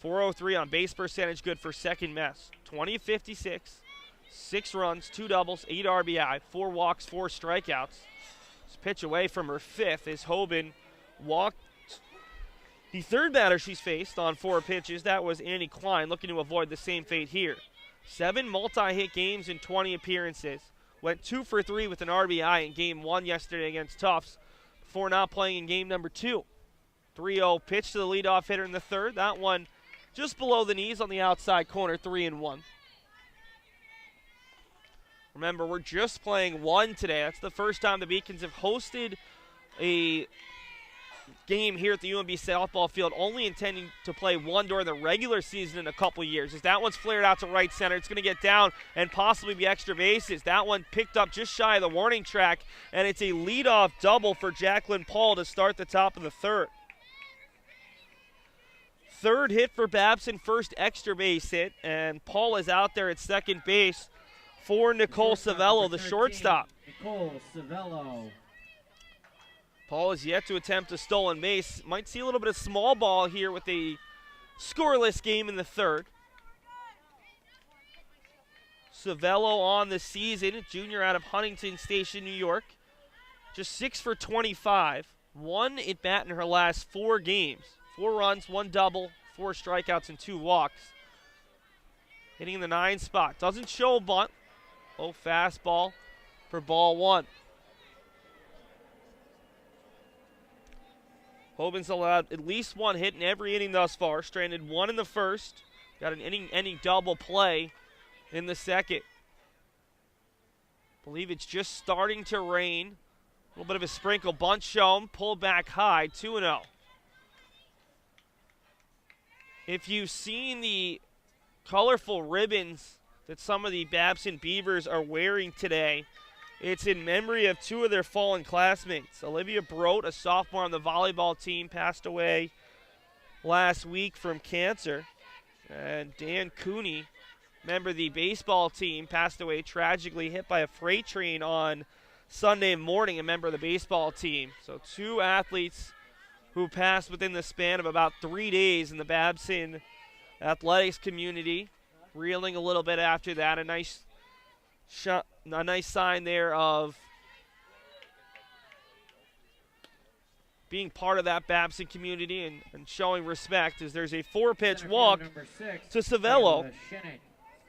A: .403 on base percentage, good for second mess. 20 of 56, 6 runs, 2 doubles, 8 RBI, 4 walks, 4 strikeouts. This pitch away from her 5th as Hoban walked the third batter she's faced on 4 pitches. That was Annie Klein, looking to avoid the same fate here. 7 multi-hit games in 20 appearances. Went 2 for 3 with an RBI in game 1 yesterday against Tufts before not playing in game number 2. 3-0 pitch to the leadoff hitter in the third. That one just below the knees on the outside corner, 3-1. Remember, we're just playing 1 today. That's the first time the Beacons have hosted a game here at the UMB softball field, only intending to play 1 during the regular season in a couple years. As that one's flared out to right center, it's going to get down and possibly be extra bases. That one picked up just shy of the warning track, and it's a leadoff double for Jacqueline Paul to start the top of the third. Third hit for Babson, first extra base hit, and Paul is out there at second base for Nicole Savello, the shortstop.
B: Nicole Savello.
A: Paul is yet to attempt a stolen base. Might see a little bit of small ball here with a scoreless game in the third. Savello on the season, junior out of Huntington Station, New York. Just 6 for 25. 1 at bat in her last 4 games. 4 runs, 1 double, 4 strikeouts, and 2 walks. Hitting in the 9 spot. Doesn't show a bunt. Oh, fastball for ball 1. Hoban's allowed at least 1 hit in every inning thus far. Stranded 1 in the first. Got an inning double play in the second. Believe it's just starting to rain. A little bit of a sprinkle. Bunt shown. Pulled back high. 2-0. If you've seen the colorful ribbons that some of the Babson Beavers are wearing today, it's in memory of 2 of their fallen classmates. Olivia Brote, a sophomore on the volleyball team, passed away last week from cancer. And Dan Cooney, member of the baseball team, passed away tragically, hit by a freight train on Sunday morning, a member of the baseball team. So 2 athletes who passed within the span of about 3 days in the Babson athletics community, reeling a little bit after that. A nice sign there of being part of that Babson community and showing respect, as there's a 4-pitch walk to Savello.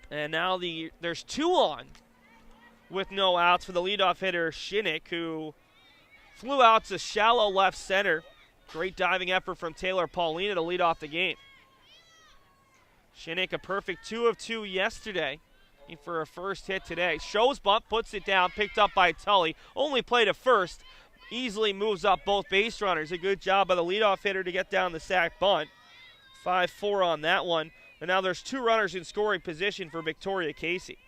A: And now there's 2 on with no outs for the leadoff hitter, Shinnick, who flew out to shallow left center. Great diving effort from Taylor Paulina to lead off the game. Shinnick a perfect 2 of 2 yesterday for a first hit today. Shows bunt, puts it down, picked up by Tully. Only played at first. Easily moves up both base runners. A good job by the leadoff hitter to get down the sac bunt. 5-4 on that one. And now there's 2 runners in scoring position for Victoria Casey.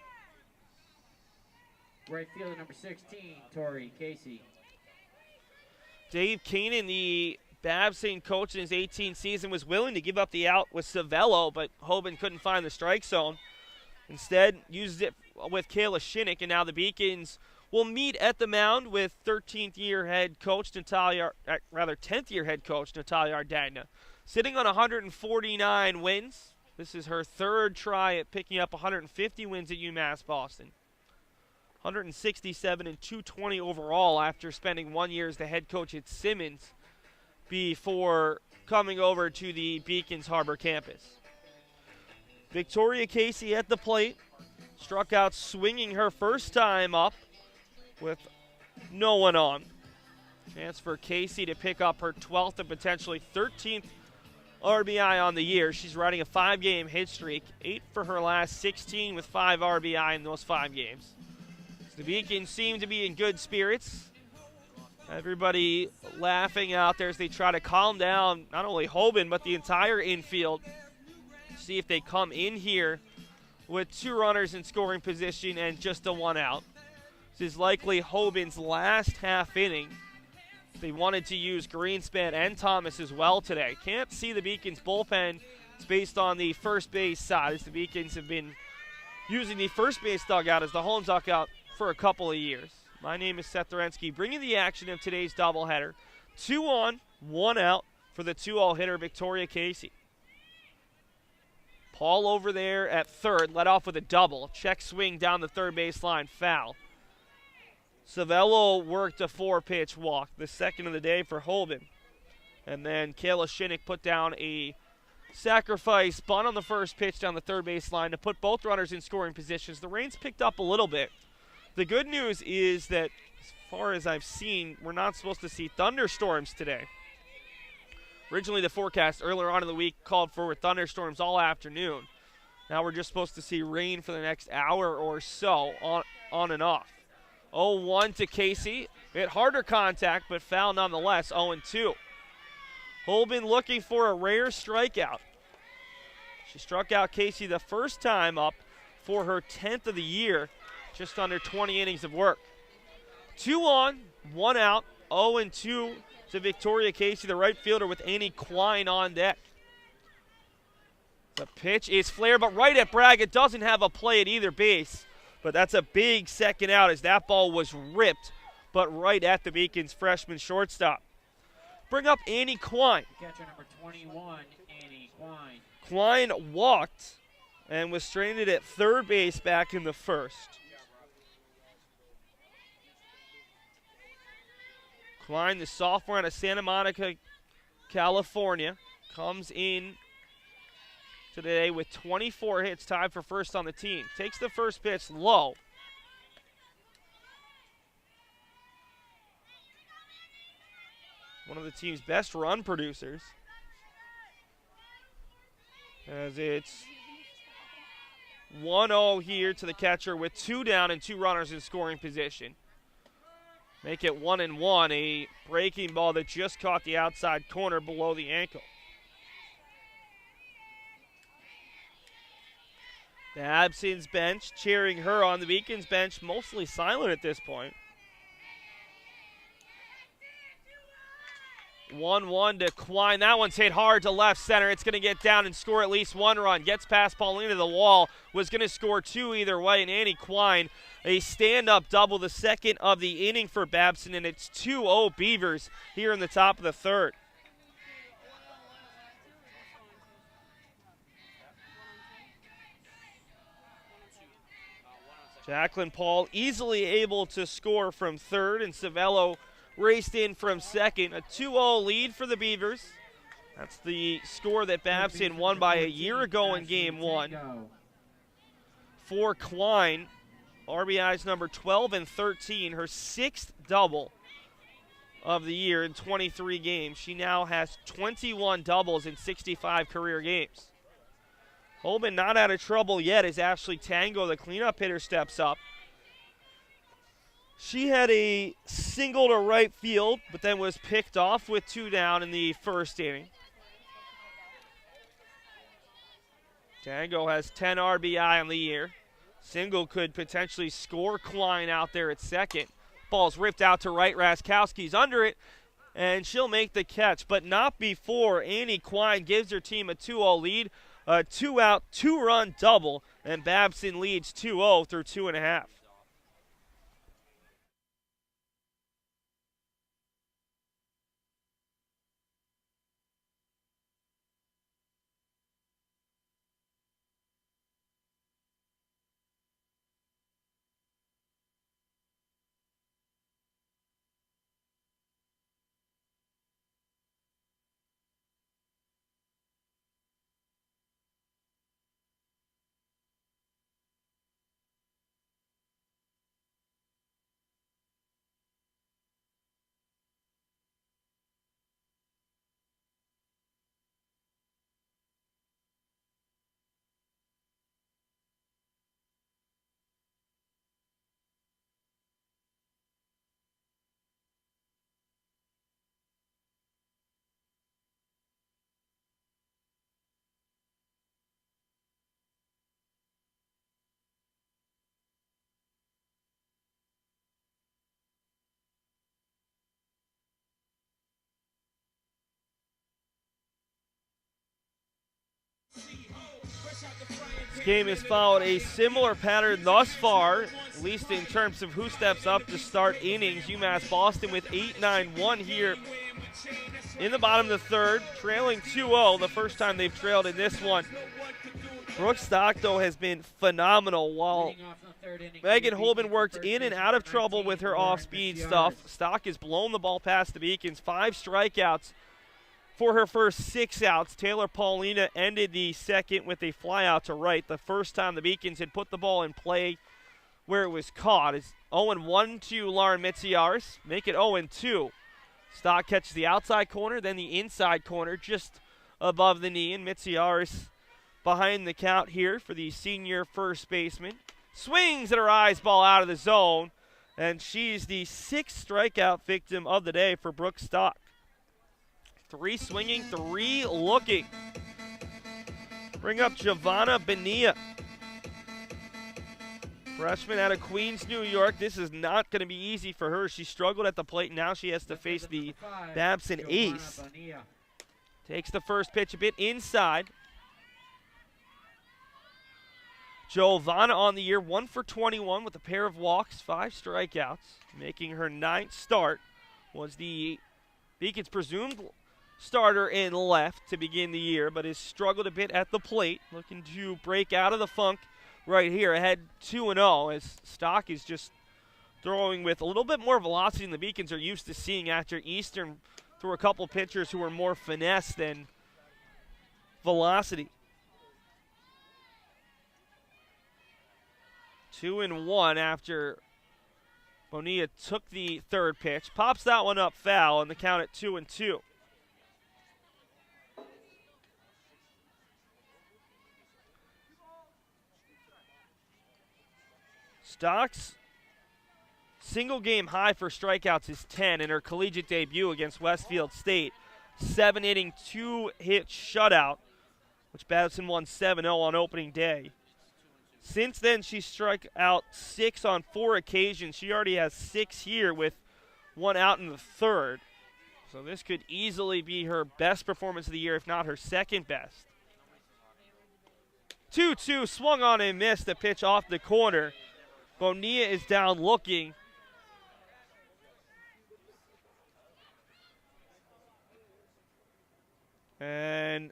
B: Right fielder number 16, Tori Casey.
A: Dave Keenan, the Babson coach in his 18th season, was willing to give up the out with Savello, but Hoban couldn't find the strike zone. Instead, used it with Kayla Shinnick, and now the Beacons will meet at the mound with 10th year head coach Natalia Ardagna. Sitting on 149 wins. This is her 3rd try at picking up 150 wins at UMass Boston. 167 and 220 overall after spending 1 year as the head coach at Simmons before coming over to the Beacons Harbor campus. Victoria Casey at the plate. Struck out swinging her first time up with no one on. Chance for Casey to pick up her 12th and potentially 13th RBI on the year. She's riding a 5-game hit streak, 8 for her last 16 with 5 RBI in those 5 games. The Beacons seem to be in good spirits. Everybody laughing out there as they try to calm down not only Hoban but the entire infield. See if they come in here with 2 runners in scoring position and just a 1 out. This is likely Hoban's last half inning. They wanted to use Greenspan and Thomas as well today. Can't see the Beacons bullpen. It's based on the first base side, as the Beacons have been using the first base dugout as the home dugout for a couple of years. My name is Seth Dorensky, bringing the action of today's doubleheader. 2 on, 1 out for the 2-0 hitter Victoria Casey. Paul over there at third, led off with a double. Check swing down the third baseline, foul. Savello worked a 4-pitch walk, the second of the day for Hoban. And then Kayla Shinnick put down a sacrifice bunt on the first pitch down the third baseline to put both runners in scoring positions. The rain's picked up a little bit. The good news is that, as far as I've seen, we're not supposed to see thunderstorms today. Originally, the forecast earlier on in the week called for thunderstorms all afternoon. Now we're just supposed to see rain for the next hour or so, on and off. 0-1 to Casey. Hit harder contact, but foul nonetheless. 0-2. Hoban looking for a rare strikeout. She struck out Casey the first time up for her 10th of the year. Just under 20 innings of work. 2 on, 1 out. 0-2 to Victoria Casey, the right fielder, with Annie Klein on deck. The pitch is flared, but right at Bragg. It doesn't have a play at either base. But that's a big second out as that ball was ripped, but right at the Beacons freshman shortstop. Bring up Annie Klein.
B: Catcher number 21, Annie Klein.
A: Klein walked and was stranded at third base back in the first. Klein, the sophomore out of Santa Monica, California, comes in today with 24 hits, tied for first on the team. Takes the first pitch low. One of the team's best run producers. As it's 1-0 here to the catcher with 2 down and 2 runners in scoring position. Make it 1-1, a breaking ball that just caught the outside corner below the ankle. The Babson's bench cheering her on. The Beacons bench mostly silent at this point. 1-1 to Klein. That one's hit hard to left center. It's going to get down and score at least 1 run. Gets past Paulina to the wall. Was going to score 2 either way. And Annie Klein, a stand-up double, the second of the inning for Babson. And it's 2-0 Beavers here in the top of the third. Jacqueline Paul easily able to score from third, and Savello raced in from second. A 2-0 lead for the Beavers. That's the score that Babson won by a year ago in Game 1. For Klein, RBIs number 12 and 13, her 6th double of the year in 23 games. She now has 21 doubles in 65 career games. Holman not out of trouble yet as Ashley Tango, the cleanup hitter, steps up. She had a single to right field, but then was picked off with 2 down in the first inning. Tango has 10 RBI on the year. Single could potentially score Klein out there at second. Ball's ripped out to right. Raskowski's under it, and she'll make the catch, but not before Annie Klein gives her team a 2-0 lead. A 2-out, 2-run double, and Babson leads 2-0 through 2.5. This game has followed a similar pattern thus far, at least in terms of who steps up to start innings. UMass Boston with 8-9-1 here in the bottom of the third, trailing 2-0, the first time they've trailed in this one. Brooke Stock, though, has been phenomenal. While Megan Holman worked in and out of trouble with her off-speed stuff, Stock has blown the ball past the Beacons. 5 strikeouts for her first 6 outs. Taylor Paulina ended the second with a flyout to right, the first time the Beacons had put the ball in play where it was caught. It's 0-1 to Lauren Mitziaris, make it 0-2. Stock catches the outside corner, then the inside corner just above the knee, and Mitziaris behind the count here for the senior first baseman. Swings at her eyes, ball out of the zone, and she's the 6th strikeout victim of the day for Brooke Stock. 3 swinging, 3 looking. Bring up Giovanna Bonilla. Freshman out of Queens, New York. This is not going to be easy for her. She struggled at the plate. Now she has to face the Babson ace. Takes the first pitch a bit inside. Giovanna on the year, 1 for 21 with a pair of walks, 5 strikeouts. Making her 9th start. Was the Beacons' presumed starter in left to begin the year, but has struggled a bit at the plate. Looking to break out of the funk right here, ahead 2-0, as Stock is just throwing with a little bit more velocity than the Beacons are used to seeing after Eastern threw a couple pitchers who were more finesse than velocity. 2-1 after Bonilla took the third pitch. Pops that one up foul, and the count at 2-2. Stock's single game high for strikeouts is 10 in her collegiate debut against Westfield State. 7-inning, 2-hit shutout, which Babson won 7-0 on opening day. Since then, she struck out 6 on 4 occasions. She already has 6 here with 1 out in the third. So this could easily be her best performance of the year, if not her second best. 2-2, swung on and missed the pitch off the corner. Bonilla is down looking. And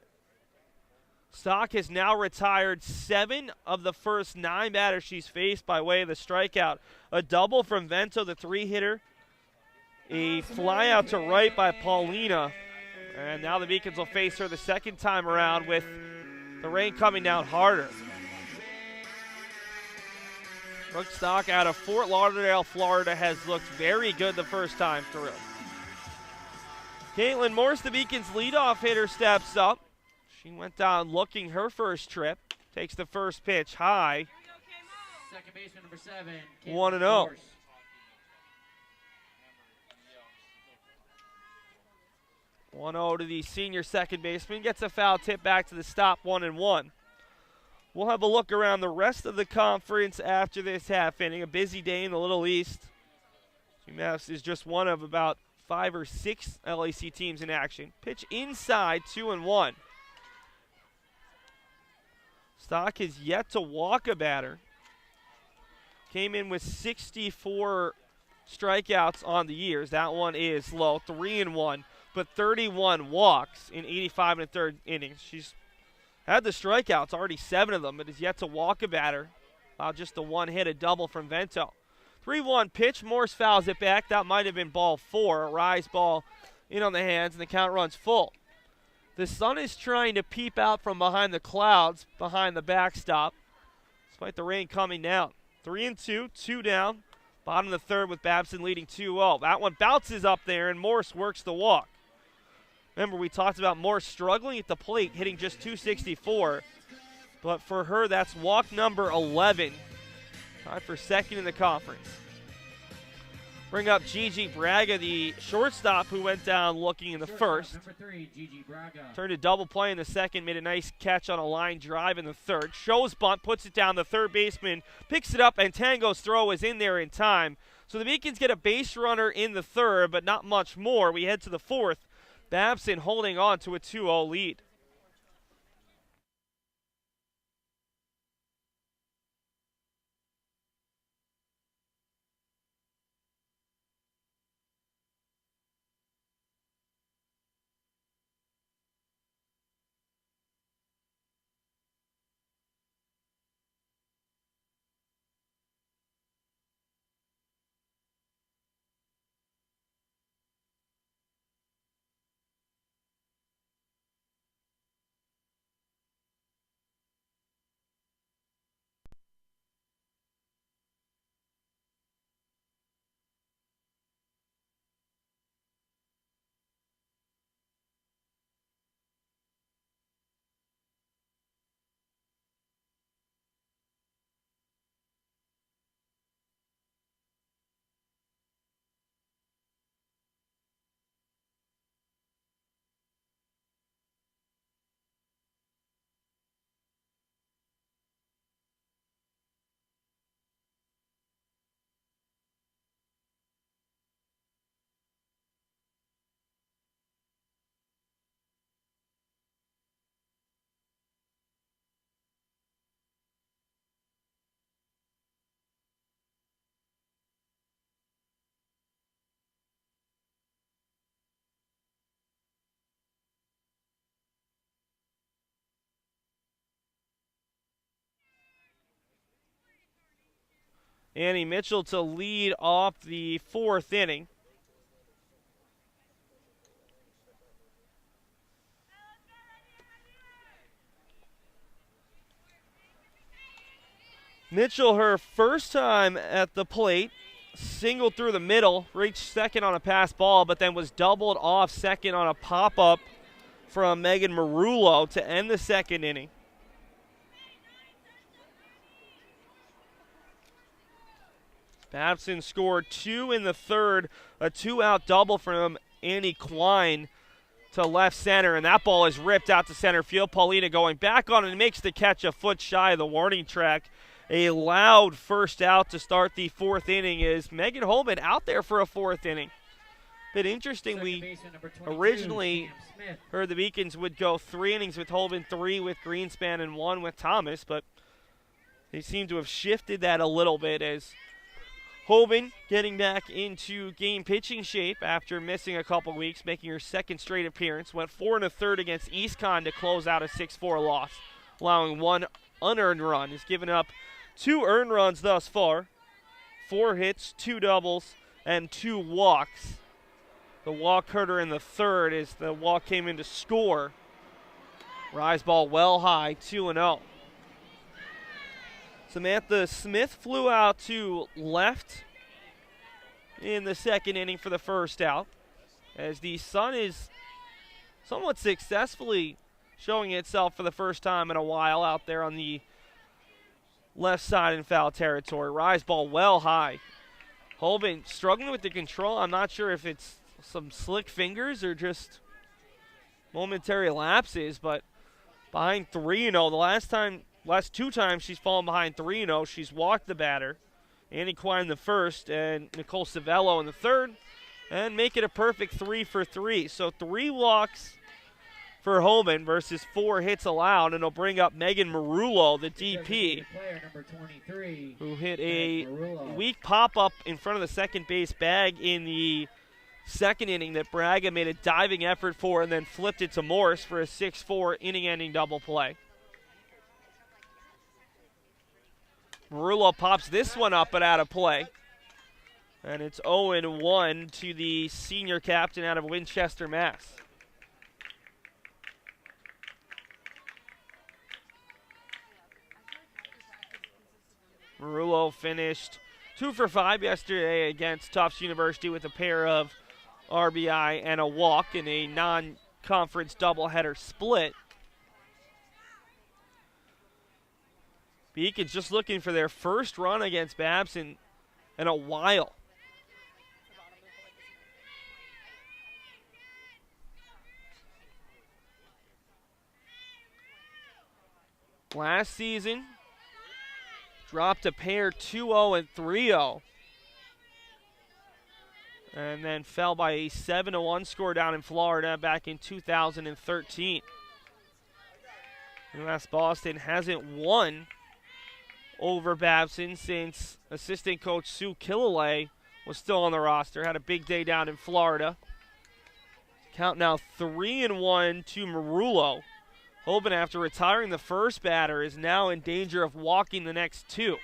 A: Stock has now retired 7 of the first 9 batters she's faced by way of the strikeout. A double from Vento, the 3-hitter. A fly out to right by Paulina. And now the Beacons will face her the second time around with the rain coming down harder. Brooke Stock out of Fort Lauderdale, Florida, has looked very good the first time through. Caitlin Morse, the Beacons' leadoff hitter, steps up. She went down looking her first trip. Takes the first pitch high.
B: Second baseman number 7.
A: 1-0. One 1-0 to the senior second baseman. Gets a foul tip back to the stop, 1-1. We'll have a look around the rest of the conference after this half inning. A busy day in the Little East. UMass is just one of about 5 or 6 LAC teams in action. Pitch inside, 2-1. Stock has yet to walk a batter. Came in with 64 strikeouts on the years. That one is low, 3-1, but 31 walks in 85 1/3 innings. She's had the strikeouts, already 7 of them, but has yet to walk a batter. Just the one hit, a double from Vento. 3-1 pitch. Morse fouls it back. That might have been ball 4. A rise ball in on the hands, and the count runs full. The sun is trying to peep out from behind the clouds, behind the backstop, despite the rain coming down. 3-2, 2 down. Bottom of the third with Babson leading 2-0. That one bounces up there, and Morse works the walk. Remember, we talked about Morse struggling at the plate, hitting just 264. But for her, that's walk number 11. Tied for second in the conference. Bring up Gigi Braga, the shortstop who went down looking in the first.
B: Number 3, Gigi Braga.
A: Turned a double play in the second, made a nice catch on a line drive in the third. Shows bunt, puts it down. The third baseman picks it up, and Tango's throw is in there in time. So the Beacons get a base runner in the third, but not much more. We head to the fourth. Babson holding on to a 2-0 lead. Annie Mitchell to lead off the fourth inning. Mitchell, her first time at the plate, singled through the middle, reached second on a pass ball, but then was doubled off second on a pop-up from Megan Marullo to end the second inning. Babson scored 2 in the third, a 2-out double from Annie Klein to left center, and that ball is ripped out to center field. Paulina going back on it and makes the catch a foot shy of the warning track. A loud first out to start the fourth inning is Megan Holman out there for a fourth inning. Bit interesting, we originally heard the Beacons would go 3 innings with Holman, 3 with Greenspan, and 1 with Thomas, but they seem to have shifted that a little bit as Hoban getting back into game pitching shape after missing a couple weeks, making her second straight appearance. Went 4 1/3 against EastCon to close out a 6-4 loss, allowing 1 unearned run. Has given up 2 earned runs thus far, 4 hits, 2 doubles, and 2 walks. The walk hurt her in the third as the walk came in to score. Rise ball well high, 2-0. Samantha Smith flew out to left in the second inning for the first out, as the sun is somewhat successfully showing itself for the first time in a while out there on the left side in foul territory. Rise ball well high. Hoban struggling with the control. I'm not sure if it's some slick fingers or just momentary lapses, but behind 3-0. The last 2 times she's fallen behind 3-0, she's walked the batter. Annie Quine in the first and Nicole Savello in the third, and make it a perfect 3 for 3. So 3 walks for Hoban versus 4 hits allowed, and it'll bring up Megan Marullo, the DP,
B: Player number 23,
A: who hit a
B: Marullo.
A: weak pop-up in front of the second base bag in the second inning that Braga made a diving effort for and then flipped it to Morse for a 6-4 inning-ending double play. Marullo pops this one up but out of play. And it's 0-1 to the senior captain out of Winchester, Mass. Marullo finished 2 for 5 yesterday against Tufts University with a pair of RBI and a walk in a non-conference doubleheader split. Beacon's just looking for their first run against Babson in a while. Last season, dropped a pair 2-0 and 3-0. And then fell by a 7-1 score down in Florida back in 2013. UMass Boston hasn't won over Babson since assistant coach Sue Killalay was still on the roster. Had a big day down in Florida. Count now 3-1 to Marullo. Hoban, after retiring the first batter, is now in danger of walking the next 2.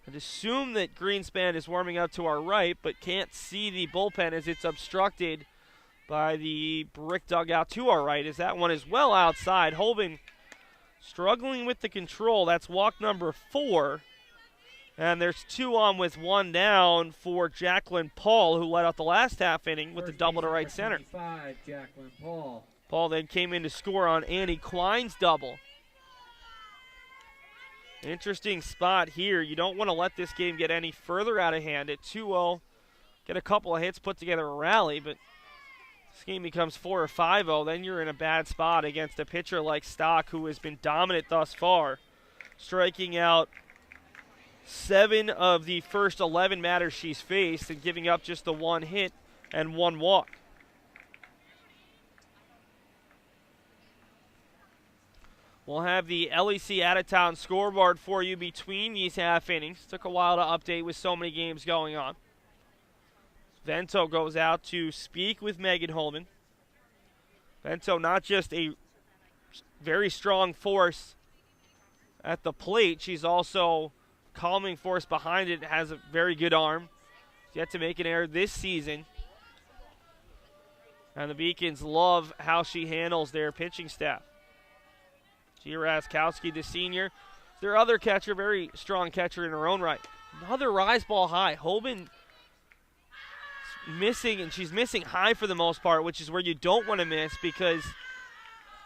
A: I'd assume that Greenspan is warming up to our right, but can't see the bullpen as it's obstructed by the brick dugout to our right, as that one is well outside. Hoban struggling with the control. That's walk number 4. And there's 2 on with 1 down for Jacqueline Paul, who led out the last half inning with the double to right center.
B: 25, Jacqueline Paul.
A: Paul then came in to score on Annie Quine's double. Interesting spot here. You don't want to let this game get any further out of hand. At 2-0, get a couple of hits, put together a rally, but this game becomes 4 or 5-0, then you're in a bad spot against a pitcher like Stock, who has been dominant thus far, striking out 7 of the first 11 batters she's faced and giving up just the 1 hit and 1 walk. We'll have the LEC out-of-town scoreboard for you between these half innings. Took a while to update with so many games going on. Vento goes out to speak with Megan Holman. Vento, not just a very strong force at the plate, she's also calming force behind it, has a very good arm. She's yet to make an error this season. And the Beacons love how she handles their pitching staff. Gia Raskowski, the senior, their other catcher, very strong catcher in her own right. Another rise ball high. Hoban missing, and she's missing high for the most part, which is where you don't want to miss, because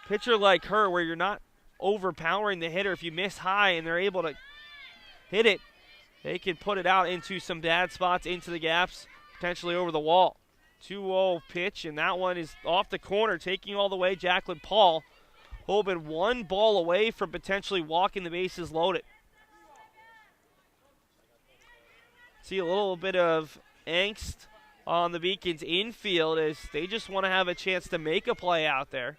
A: pitcher like her, where you're not overpowering the hitter, if you miss high and they're able to hit it, they can put it out into some bad spots, into the gaps, potentially over the wall. 2-0 pitch, and that one is off the corner, taking all the way Jacqueline Paul. Hoban 1 ball away from potentially walking the bases loaded. See a little bit of angst on the Beacons infield as they just want to have a chance to make a play out there.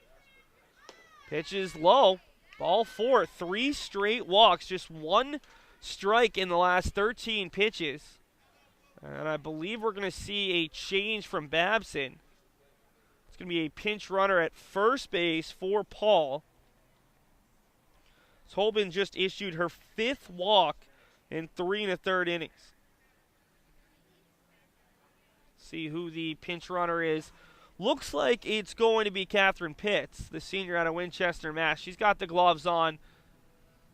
A: Pitch is low. Ball 4. 3 straight walks. Just 1 strike in the last 13 pitches. And I believe we're going to see a change from Babson. It's going to be a pinch runner at first base for Paul. Tobin just issued her 5th walk in 3 1/3 innings. See who the pinch runner is. Looks like it's going to be Catherine Pitts, the senior out of Winchester, Mass. She's got the gloves on,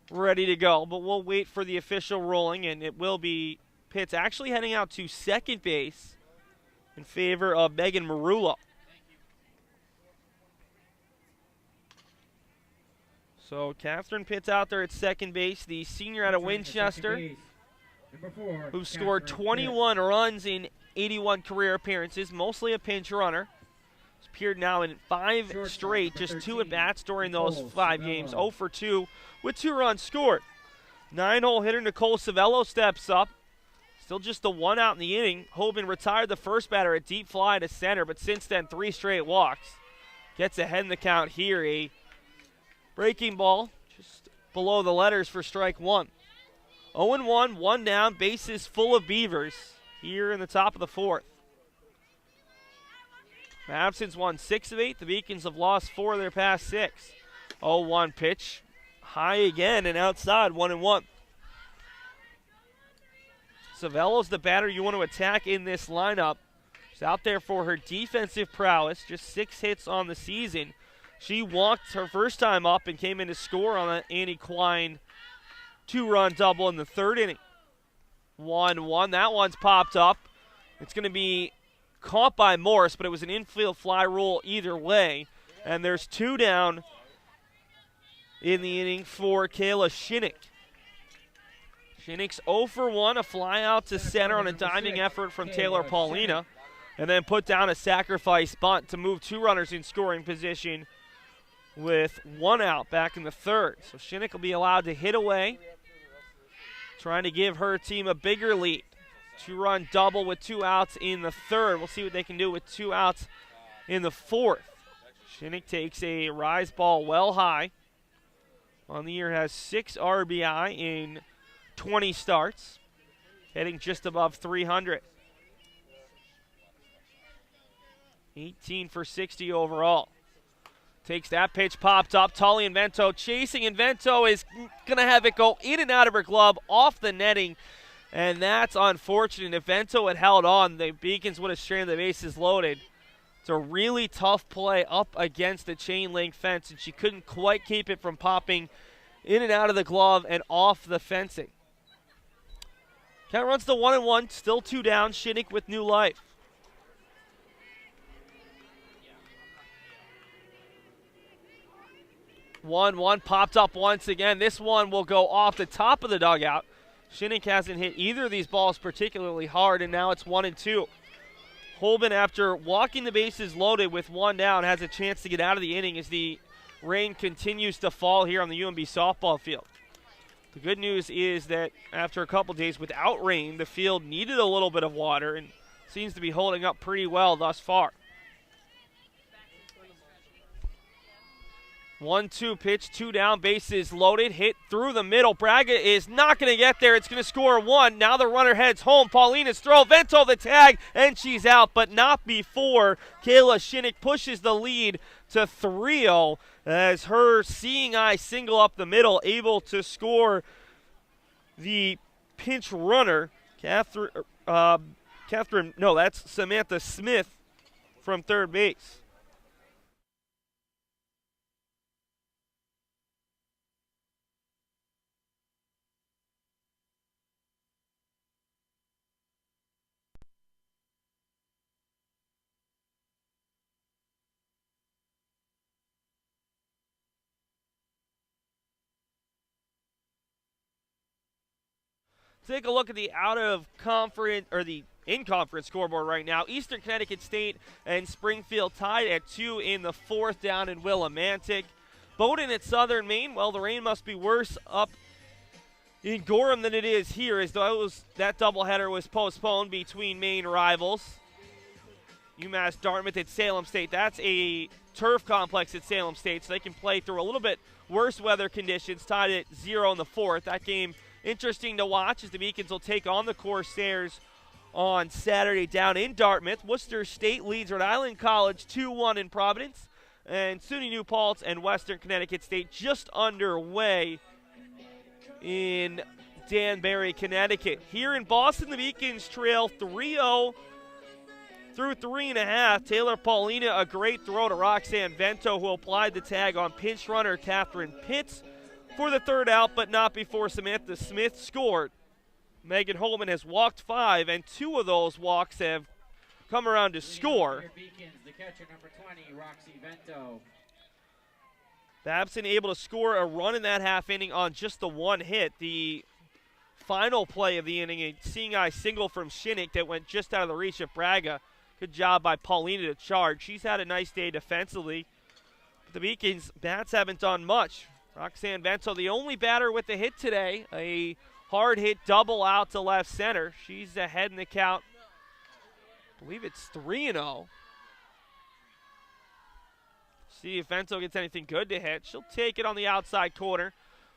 A: ready to go, but we'll wait for the official ruling, and it will be Pitts actually heading out to second base in favor of Megan Marullo. So Catherine Pitts out there at second base, the senior out of Winchester, who scored 21 runs in 81 career appearances, mostly a pinch runner. He's appeared now in 5 straight, just 2 at-bats during those 5 games, 0 for 2 with 2 runs scored. 9-hole hitter Nicole Savello steps up. Still just the 1 out in the inning. Hoban retired the first batter at deep fly to center, but since then 3 straight walks. Gets ahead in the count here. A breaking ball just below the letters for strike 1. 0-1, 1 down, bases full of Beavers here in the top of the 4th. Babson's won 6 of 8. The Beacons have lost 4 of their past 6. 0-1 pitch. High again and outside, 1-1. Savello's the batter you want to attack in this lineup. She's out there for her defensive prowess. Just 6 hits on the season. She walked her first time up and came in to score on an Annie Klein 2-run double in the 3rd inning. 1-1. That one's popped up. It's going to be caught by Morris, but it was an infield fly rule either way. And there's 2 down in the inning for Kayla Shinnick. Shinnick's 0 for 1, a fly out to center on a diving effort from Taylor Paulina, and then put down a sacrifice bunt to move 2 runners in scoring position with 1 out back in the 3rd. So Shinnick will be allowed to hit away, trying to give her team a bigger lead. 2-run double with 2 outs in the 3rd. We'll see what they can do with 2 outs in the 4th. Shinnick takes a rise ball well high. On the year has 6 RBI in 20 starts, hitting just above 300. 18 for 60 overall. Takes that pitch, popped up. Tully and Vento chasing, and Vento is going to have it go in and out of her glove, off the netting, and that's unfortunate. If Vento had held on, the Beacons would have stranded the bases loaded. It's a really tough play up against the chain link fence, and she couldn't quite keep it from popping in and out of the glove and off the fencing. Count runs to 1-1, still 2 down. Shinnick with new life. 1-1 popped up once again. This one will go off the top of the dugout. Shinnick hasn't hit either of these balls particularly hard, and now it's 1-2. Holben, after walking the bases loaded with 1 down, has a chance to get out of the inning as the rain continues to fall here on the UMB softball field. The good news is that after a couple days without rain, the field needed a little bit of water and seems to be holding up pretty well thus far. 1-2 pitch, 2 down, bases loaded, hit through the middle. Braga is not going to get there. It's going to score 1. Now the runner heads home. Paulina's throw, Vento the tag, and she's out, but not before Kayla Shinnick pushes the lead to 3-0 as her seeing eye single up the middle, able to score the pinch runner. That's Samantha Smith from third base. Take a look at the in-conference scoreboard right now. Eastern Connecticut State and Springfield tied at 2 in the 4th down in Willimantic. Bowdoin at Southern Maine, well, the rain must be worse up in Gorham than it is here, as that doubleheader was postponed between Maine rivals. UMass Dartmouth at Salem State. That's a turf complex at Salem State, so they can play through a little bit worse weather conditions, tied at 0 in the 4th. That game interesting to watch as the Beacons will take on the Corsairs on Saturday down in Dartmouth. Worcester State leads Rhode Island College 2-1 in Providence. And SUNY New Paltz and Western Connecticut State just underway in Danbury, Connecticut. Here in Boston, the Beacons trail 3-0 through 3.5. Taylor Paulina, a great throw to Roxanne Vento, who applied the tag on pinch runner Catherine Pitts for the third out, but not before Samantha Smith scored. Megan Holman has walked 5, and 2 of those walks have come around to score.
B: Beacons, the catcher, number 20, Roxy Vento.
A: Babson able to score a run in that half inning on just the one hit. The final play of the inning, a seeing-eye single from Shinnick that went just out of the reach of Braga. Good job by Paulina to charge. She's had a nice day defensively. But the Beacons' bats haven't done much. Roxanne Vento, the only batter with a hit today, a hard hit double out to left center. She's ahead in the count. I believe it's 3-0. See if Vento gets anything good to hit. She'll take it on the outside corner.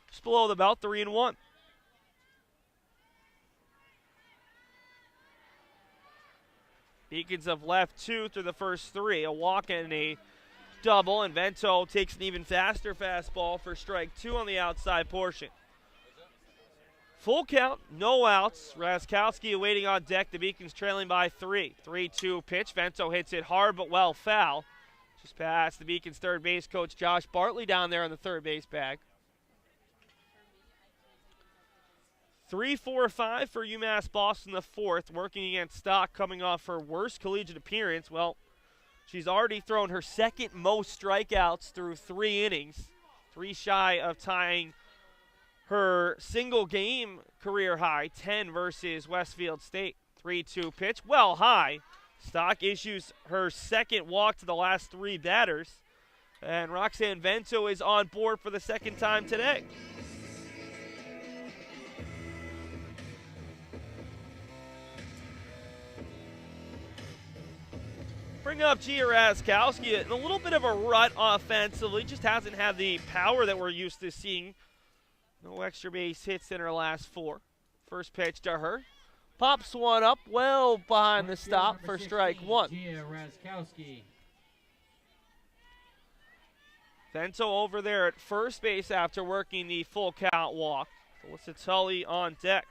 A: Just below the belt, 3-1. Beacons have left 2 through the first 3. A walk and a double, and Vento takes an even faster fastball for strike 2 on the outside portion. Full count, no outs. Raskowski awaiting on deck. The Beacons trailing by 3. 3-2 pitch. Vento hits it hard but well foul. Just past the Beacons third base coach Josh Bartley down there on the third base bag. 3-4-5 for UMass Boston the fourth, working against Stock, coming off her worst collegiate appearance. Well, she's already thrown her second most strikeouts through 3 innings, 3 shy of tying her single game career high, 10 versus Westfield State. 3-2 pitch, well high. Stock issues her second walk to the last 3 batters, and Roxanne Vento is on board for the second time today. Bring up Gia Raskowski in a little bit of a rut offensively, just hasn't had the power that we're used to seeing. No extra base hits in her last 4. First pitch to her. Pops one up well behind the stop for strike 1.
B: Gia Raskowski.
A: Vento over there at first base after working the full count walk. Alyssa Tully on deck.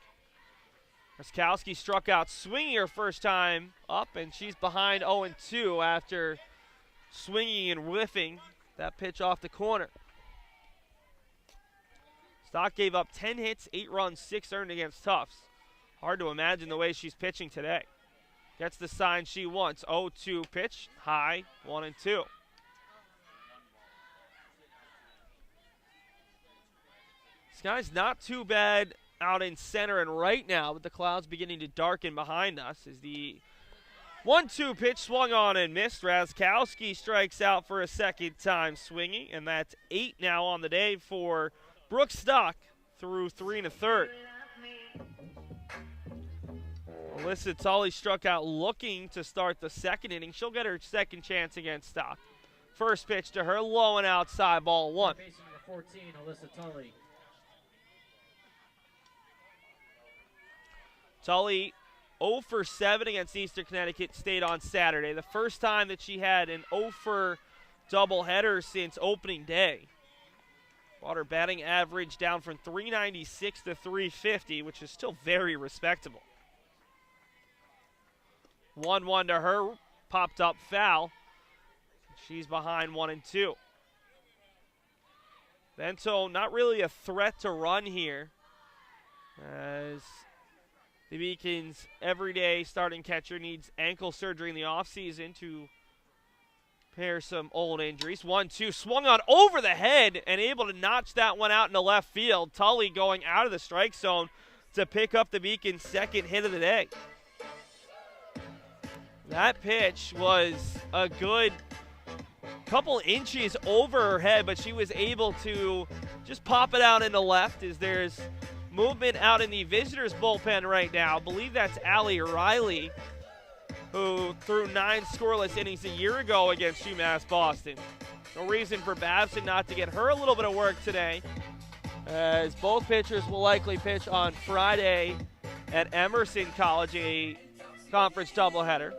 A: Raskowski struck out swinging her first time up, and she's behind 0-2 after swinging and whiffing that pitch off the corner. Stock gave up 10 hits, 8 runs, 6 earned against Tufts. Hard to imagine the way she's pitching today. Gets the sign she wants. 0-2 pitch, high, 1-2. This guy's not too bad out in center and right now, but the clouds beginning to darken behind us as the 1-2 pitch swung on and missed. Raskowski strikes out for a second time swinging, and that's 8 now on the day for Brooke Stock through 3 1/3. Alyssa Tully struck out looking to start the second inning. She'll get her second chance against Stock. First pitch to her, low and outside, ball 1.
B: Base number 14, Alyssa Tully.
A: Tully 0 for 7 against Eastern Connecticut State on Saturday. The first time that she had an 0 for doubleheader since opening day. Brought her batting average down from 396 to 350, which is still very respectable. 1-1 to her, popped up foul. She's behind 1-2. Vento not really a threat to run here, as the Beacons' everyday starting catcher needs ankle surgery in the offseason to repair some old injuries. 1-2, swung on over the head and able to notch that one out into left field. Tully going out of the strike zone to pick up the Beacons' second hit of the day. That pitch was a good couple inches over her head, but she was able to just pop it out into left as there's movement out in the visitors' bullpen right now. I believe that's Allie Riley, who threw 9 scoreless innings a year ago against UMass Boston. No reason for Babson not to get her a little bit of work today. as both pitchers will likely pitch on Friday at Emerson College, a conference doubleheader.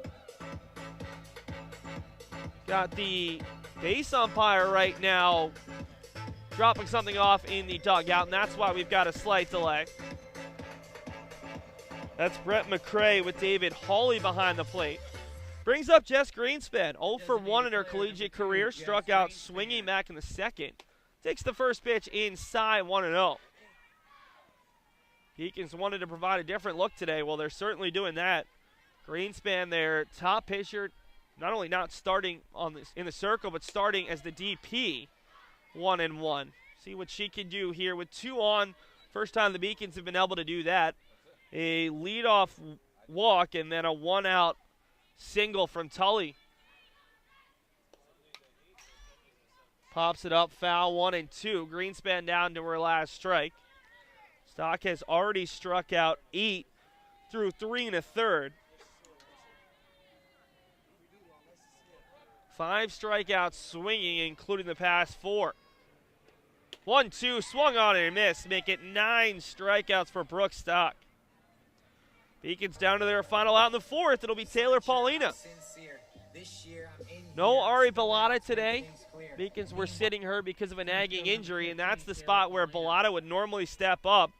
A: Got the base umpire right now dropping something off in the dugout, and that's why we've got a slight delay. That's Brett McCray with David Hawley behind the plate. Brings up Jess Greenspan, 0 for 1 in her collegiate career, struck out swinging back in the second. Takes the first pitch inside 1-0. Deacons wanted to provide a different look today. Well, they're certainly doing that. Greenspan, their top pitcher, not only not starting in the circle, but starting as the DP, 1-1. See what she can do here with 2 on. First time the Beacons have been able to do that. A leadoff walk and then a 1-out single from Tully. Pops it up, foul, 1-2. Greenspan down to her last strike. Stock has already struck out 8 through 3 1/3. 5 strikeouts swinging, including the past 4. 1-2, swung on and missed, make it 9 strikeouts for Brooke Stock. Beacons down to their final out in the 4th. It'll be Taylor Paulina. No Ari Bellata today. Beacons were sitting her because of a nagging injury, and that's the spot where Bellata would normally step up.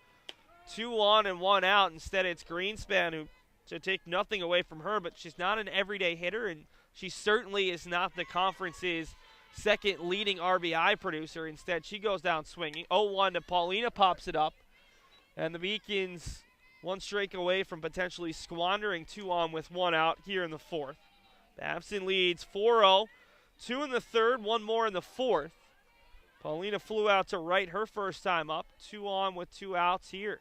A: 2 on and 1 out. Instead, it's Greenspan who to take nothing away from her, but she's not an everyday hitter, and she certainly is not the conference's second leading RBI producer. Instead, she goes down swinging. 0-1 to Paulina, pops it up, and the Beacons 1 strike away from potentially squandering 2 on with 1 out here in the 4th. Babson leads 4-0, 2 in the 3rd, 1 more in the 4th. Paulina flew out to right her first time up, 2 on with 2 outs here.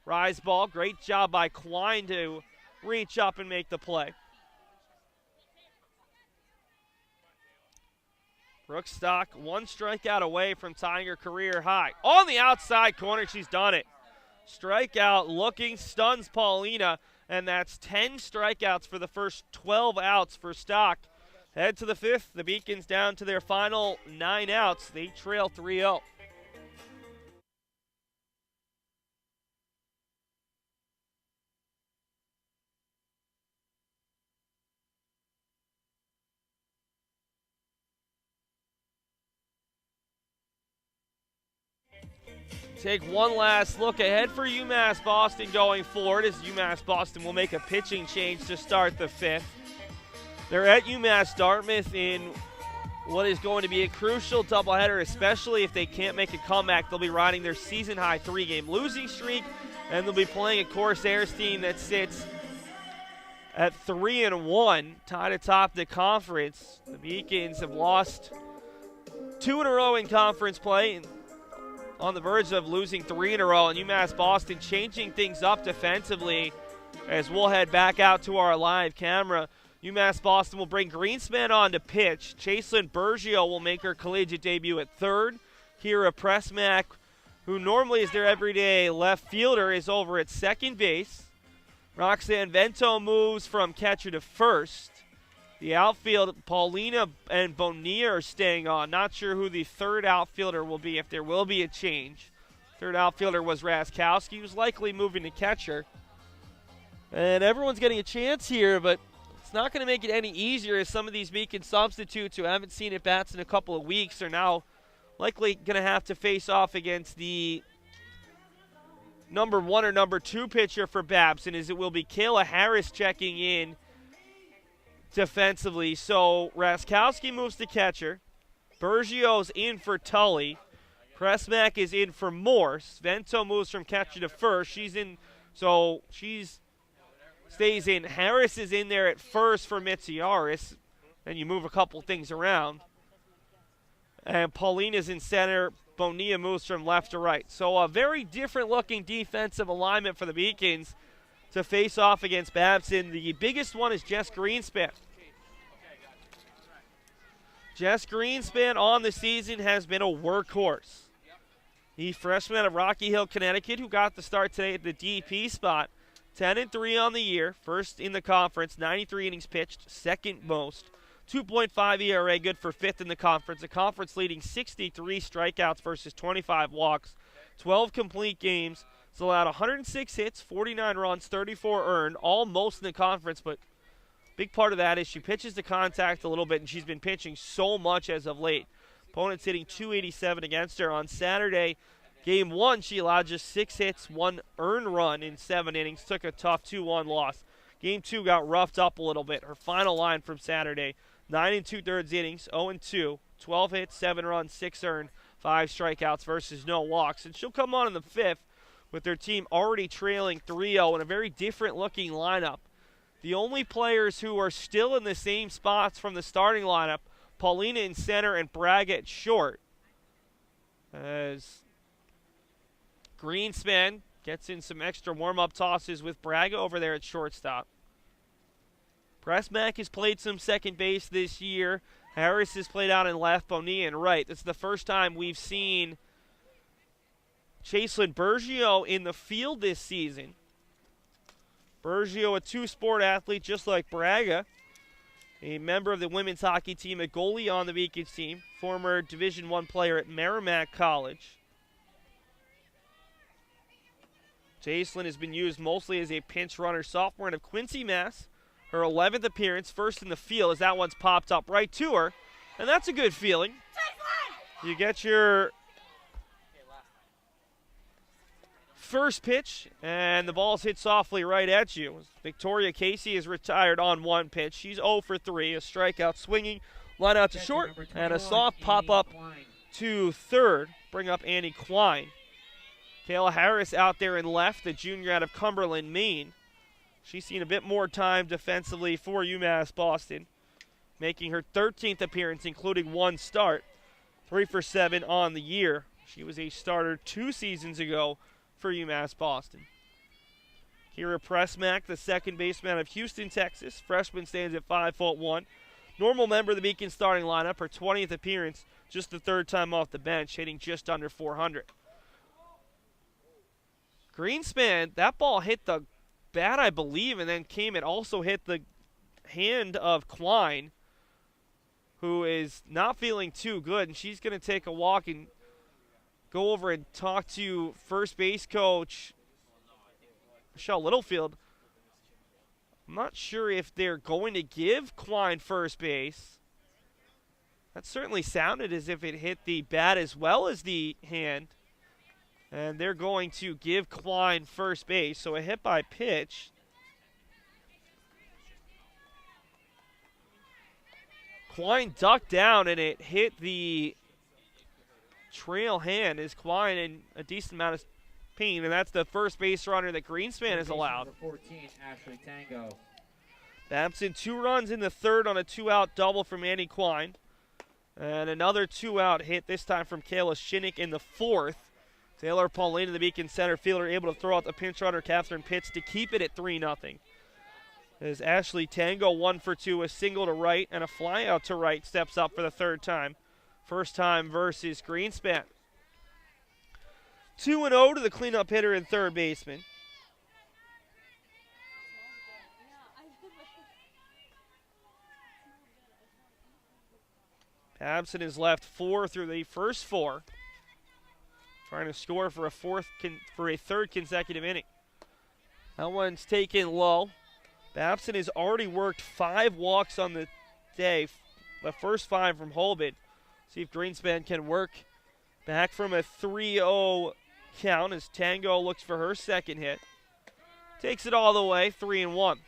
A: Rise ball, great job by Quine to reach up and make the play. Brooke Stock 1 strikeout away from tying her career high. On the outside corner, she's done it. Strikeout looking, stuns Paulina, and that's 10 strikeouts for the first 12 outs for Stock. Head to the 5th, the Beacons down to their final 9 outs. They trail 3-0. Take one last look ahead for UMass Boston going forward, as UMass Boston will make a pitching change to start the 5th. They're at UMass Dartmouth in what is going to be a crucial doubleheader, especially if they can't make a comeback. They'll be riding their season-high 3-game losing streak, and they'll be playing a Corsairs team that sits at 3-1, tied atop the conference. The Beacons have lost 2 in a row in conference play, and on the verge of losing 3 in a row, and UMass Boston changing things up defensively as we'll head back out to our live camera. UMass Boston will bring Greenspan on to pitch. Chaselyn Bergio will make her collegiate debut at 3rd. Kira Pressmack, who normally is their everyday left fielder, is over at 2nd base. Roxanne Vento moves from catcher to 1st. The outfield, Paulina and Bonilla are staying on. Not sure who the 3rd outfielder will be, if there will be a change. 3rd outfielder was Raskowski, who's likely moving to catcher. And everyone's getting a chance here, but it's not going to make it any easier, as some of these Beacon substitutes who haven't seen at bats in a couple of weeks are now likely going to have to face off against the number 1 or number 2 pitcher for Babson, as it will be Kayla Harris checking in defensively. So Raskowski moves to catcher. Bergio's in for Tully. Pressmack is in for Morse. Vento moves from catcher to 1st. She's in, so she's stays in. Harris is in there at 1st for Mitziaris. And you move a couple things around. And Paulina's in center. Bonilla moves from left to right. So a very different looking defensive alignment for the Beacons to face off against Babson. The biggest one is Jess Greenspan. Jess Greenspan on the season has been a workhorse. The freshman out of Rocky Hill, Connecticut, who got the start today at the DP spot. 10-3 on the year, 1st in the conference, 93 innings pitched, 2nd most. 2.5 ERA, good for 5th in the conference. The conference leading 63 strikeouts versus 25 walks. 12 complete games. He's allowed 106 hits, 49 runs, 34 earned, all most in the conference, but big part of that is she pitches to contact a little bit, and she's been pitching so much as of late. Opponents hitting 287 against her. On Saturday, Game 1, she allowed just 6 hits, 1 earned run in 7 innings, took a tough 2-1 loss. Game 2 got roughed up a little bit. Her final line from Saturday, 9 2/3 innings, 0-2, 12 hits, 7 runs, 6 earned, 5 strikeouts versus no walks. And she'll come on in the 5th with their team already trailing 3-0 in a very different-looking lineup. The only players who are still in the same spots from the starting lineup, Paulina in center and Braga at short. As Greenspan gets in some extra warm-up tosses with Braga over there at shortstop. Pressmack has played some second base this year. Harris has played out in left, Bonilla in right. This is the first time we've seen Chaselyn Bergio in the field this season. Bergio, a two-sport athlete just like Braga, a member of the women's hockey team, a goalie on the Beacons team, former Division I player at Merrimack College. Chaselyn has been used mostly as a pinch runner, sophomore out of Quincy, Mass. Her 11th appearance, first in the field, as that one's popped up right to her, and that's a good feeling. You get your first pitch, and the ball's hit softly right at you. Victoria Casey is retired on 1 pitch. She's 0 for 3, a strikeout swinging, line out to short, and a soft pop-up to third, bring up Annie Klein. Kayla Harris out there in left, the junior out of Cumberland, Maine. She's seen a bit more time defensively for UMass Boston, making her 13th appearance, including 1 start, 3 for 7 on the year. She was a starter 2 seasons ago for UMass Boston. Kira Pressmack, the second baseman of Houston, Texas. Freshman stands at 5'1". Normal member of the Beacon starting lineup, her 20th appearance, just the 3rd time off the bench, hitting just under 400. Greenspan, that ball hit the bat, I believe, and then it also hit the hand of Klein, who is not feeling too good, and she's going to take a walk and go over and talk to first base coach Michelle Littlefield. I'm not sure if they're going to give Klein first base. That certainly sounded as if it hit the bat as well as the hand. And they're going to give Klein first base. So a hit by pitch. Klein ducked down and it hit the trail hand as Klein in a decent amount of pain. And that's the first base runner that Greenspan has allowed.
B: Number 14, Ashley Tango.
A: Babson 2 runs in the 3rd on a 2-out double from Annie Klein. And another 2-out hit, this time from Kayla Shinnick in the 4th. Taylor Paulina, the Beacon center fielder, able to throw out the pinch runner, Catherine Pitts, to keep it at 3-0. As Ashley Tango 1 for 2, a single to right and a fly out to right, steps up for the 3rd time. First time versus Greenspan. 2-0 to the cleanup hitter and third baseman. Babson is left 4 through the first 4. Trying to score for a third consecutive inning. That one's taken low. Babson has already worked 5 walks on the day, the first 5 from Holbin. See if Greenspan can work back from a 3-0 count as Tango looks for her second hit. Takes it all the way, 3-1.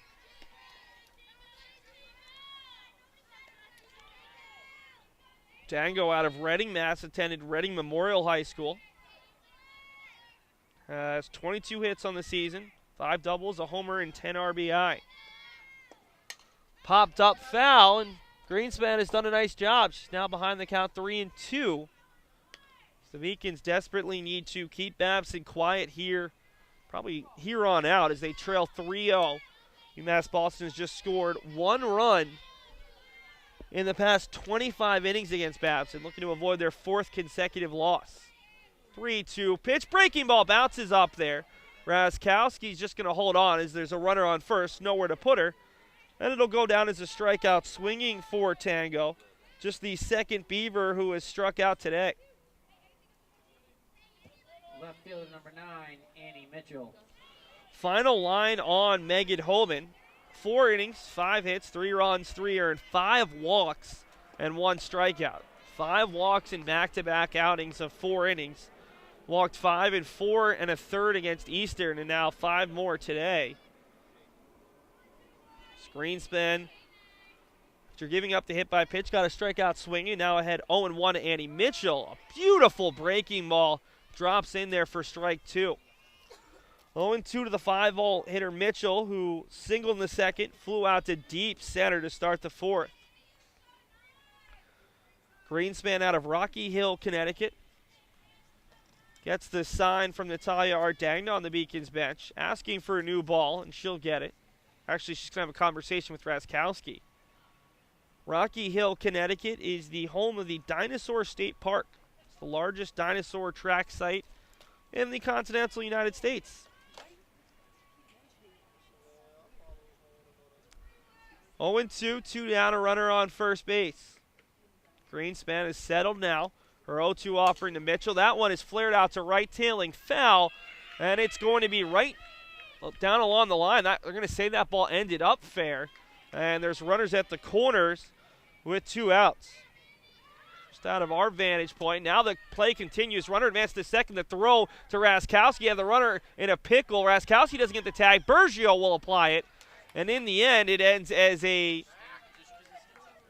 A: Tango out of Reading, Mass, attended Reading Memorial High School. Has 22 hits on the season, 5 doubles, a homer, and 10 RBI. Popped up foul, and Greenspan has done a nice job. She's now behind the count 3-2. The Beacons desperately need to keep Babson quiet here, probably here on out, as they trail 3-0. UMass Boston has just scored 1 run in the past 25 innings against Babson, looking to avoid their 4th consecutive loss. 3-2 pitch, breaking ball bounces up there. Raskowski's just going to hold on as there's a runner on first, nowhere to put her. And it'll go down as a strikeout swinging for Tango. Just the second Beaver who has struck out today.
B: left fielder number 9, Annie Mitchell.
A: Final line on Megan Holman. 4 innings, 5 hits, 3 runs, 3 earned, 5 walks, and 1 strikeout. 5 walks in back-to-back outings of 4 innings. Walked 5 and 4 and a third against Eastern, and now 5 more today. Greenspan, after giving up the hit by pitch, got a strikeout swinging. Now ahead 0-1 to Annie Mitchell. A beautiful breaking ball drops in there for strike 2. 0-2 to the 5-hole hitter Mitchell, who singled in the second, flew out to deep center to start the 4th. Greenspan out of Rocky Hill, Connecticut, gets the sign from Natalia Ardagna on the Beacons bench, asking for a new ball, and she'll get it. Actually, she's going to have a conversation with Raskowski. Rocky Hill, Connecticut is the home of the Dinosaur State Park. It's the largest dinosaur track site in the continental United States. 0-2, 2 down, a runner on first base. Greenspan is settled now. Her 0-2 offering to Mitchell. That one is flared out to right, tailing foul, and it's going to be right down along the line. They're going to say that ball ended up fair, and there's runners at the corners with 2 outs. Just out of our vantage point. Now the play continues. Runner advanced to second. The throw to Raskowski. Yeah, the runner in a pickle. Raskowski doesn't get the tag. Bergio will apply it, and in the end, it ends as a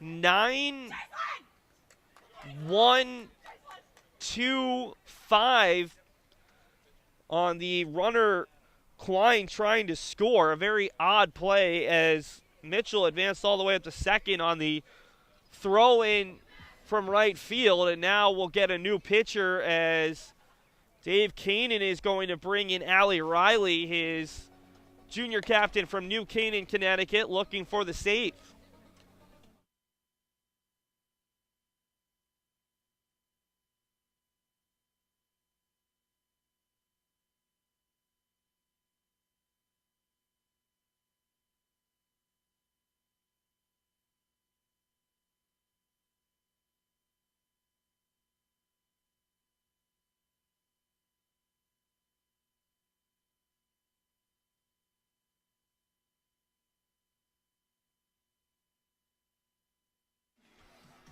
A: 9-1-2-5 on the runner Klein trying to score. A very odd play as Mitchell advanced all the way up to second on the throw in from right field, and now we'll get a new pitcher as Dave Keenan is going to bring in Allie Riley, his junior captain from New Canaan, Connecticut, looking for the save.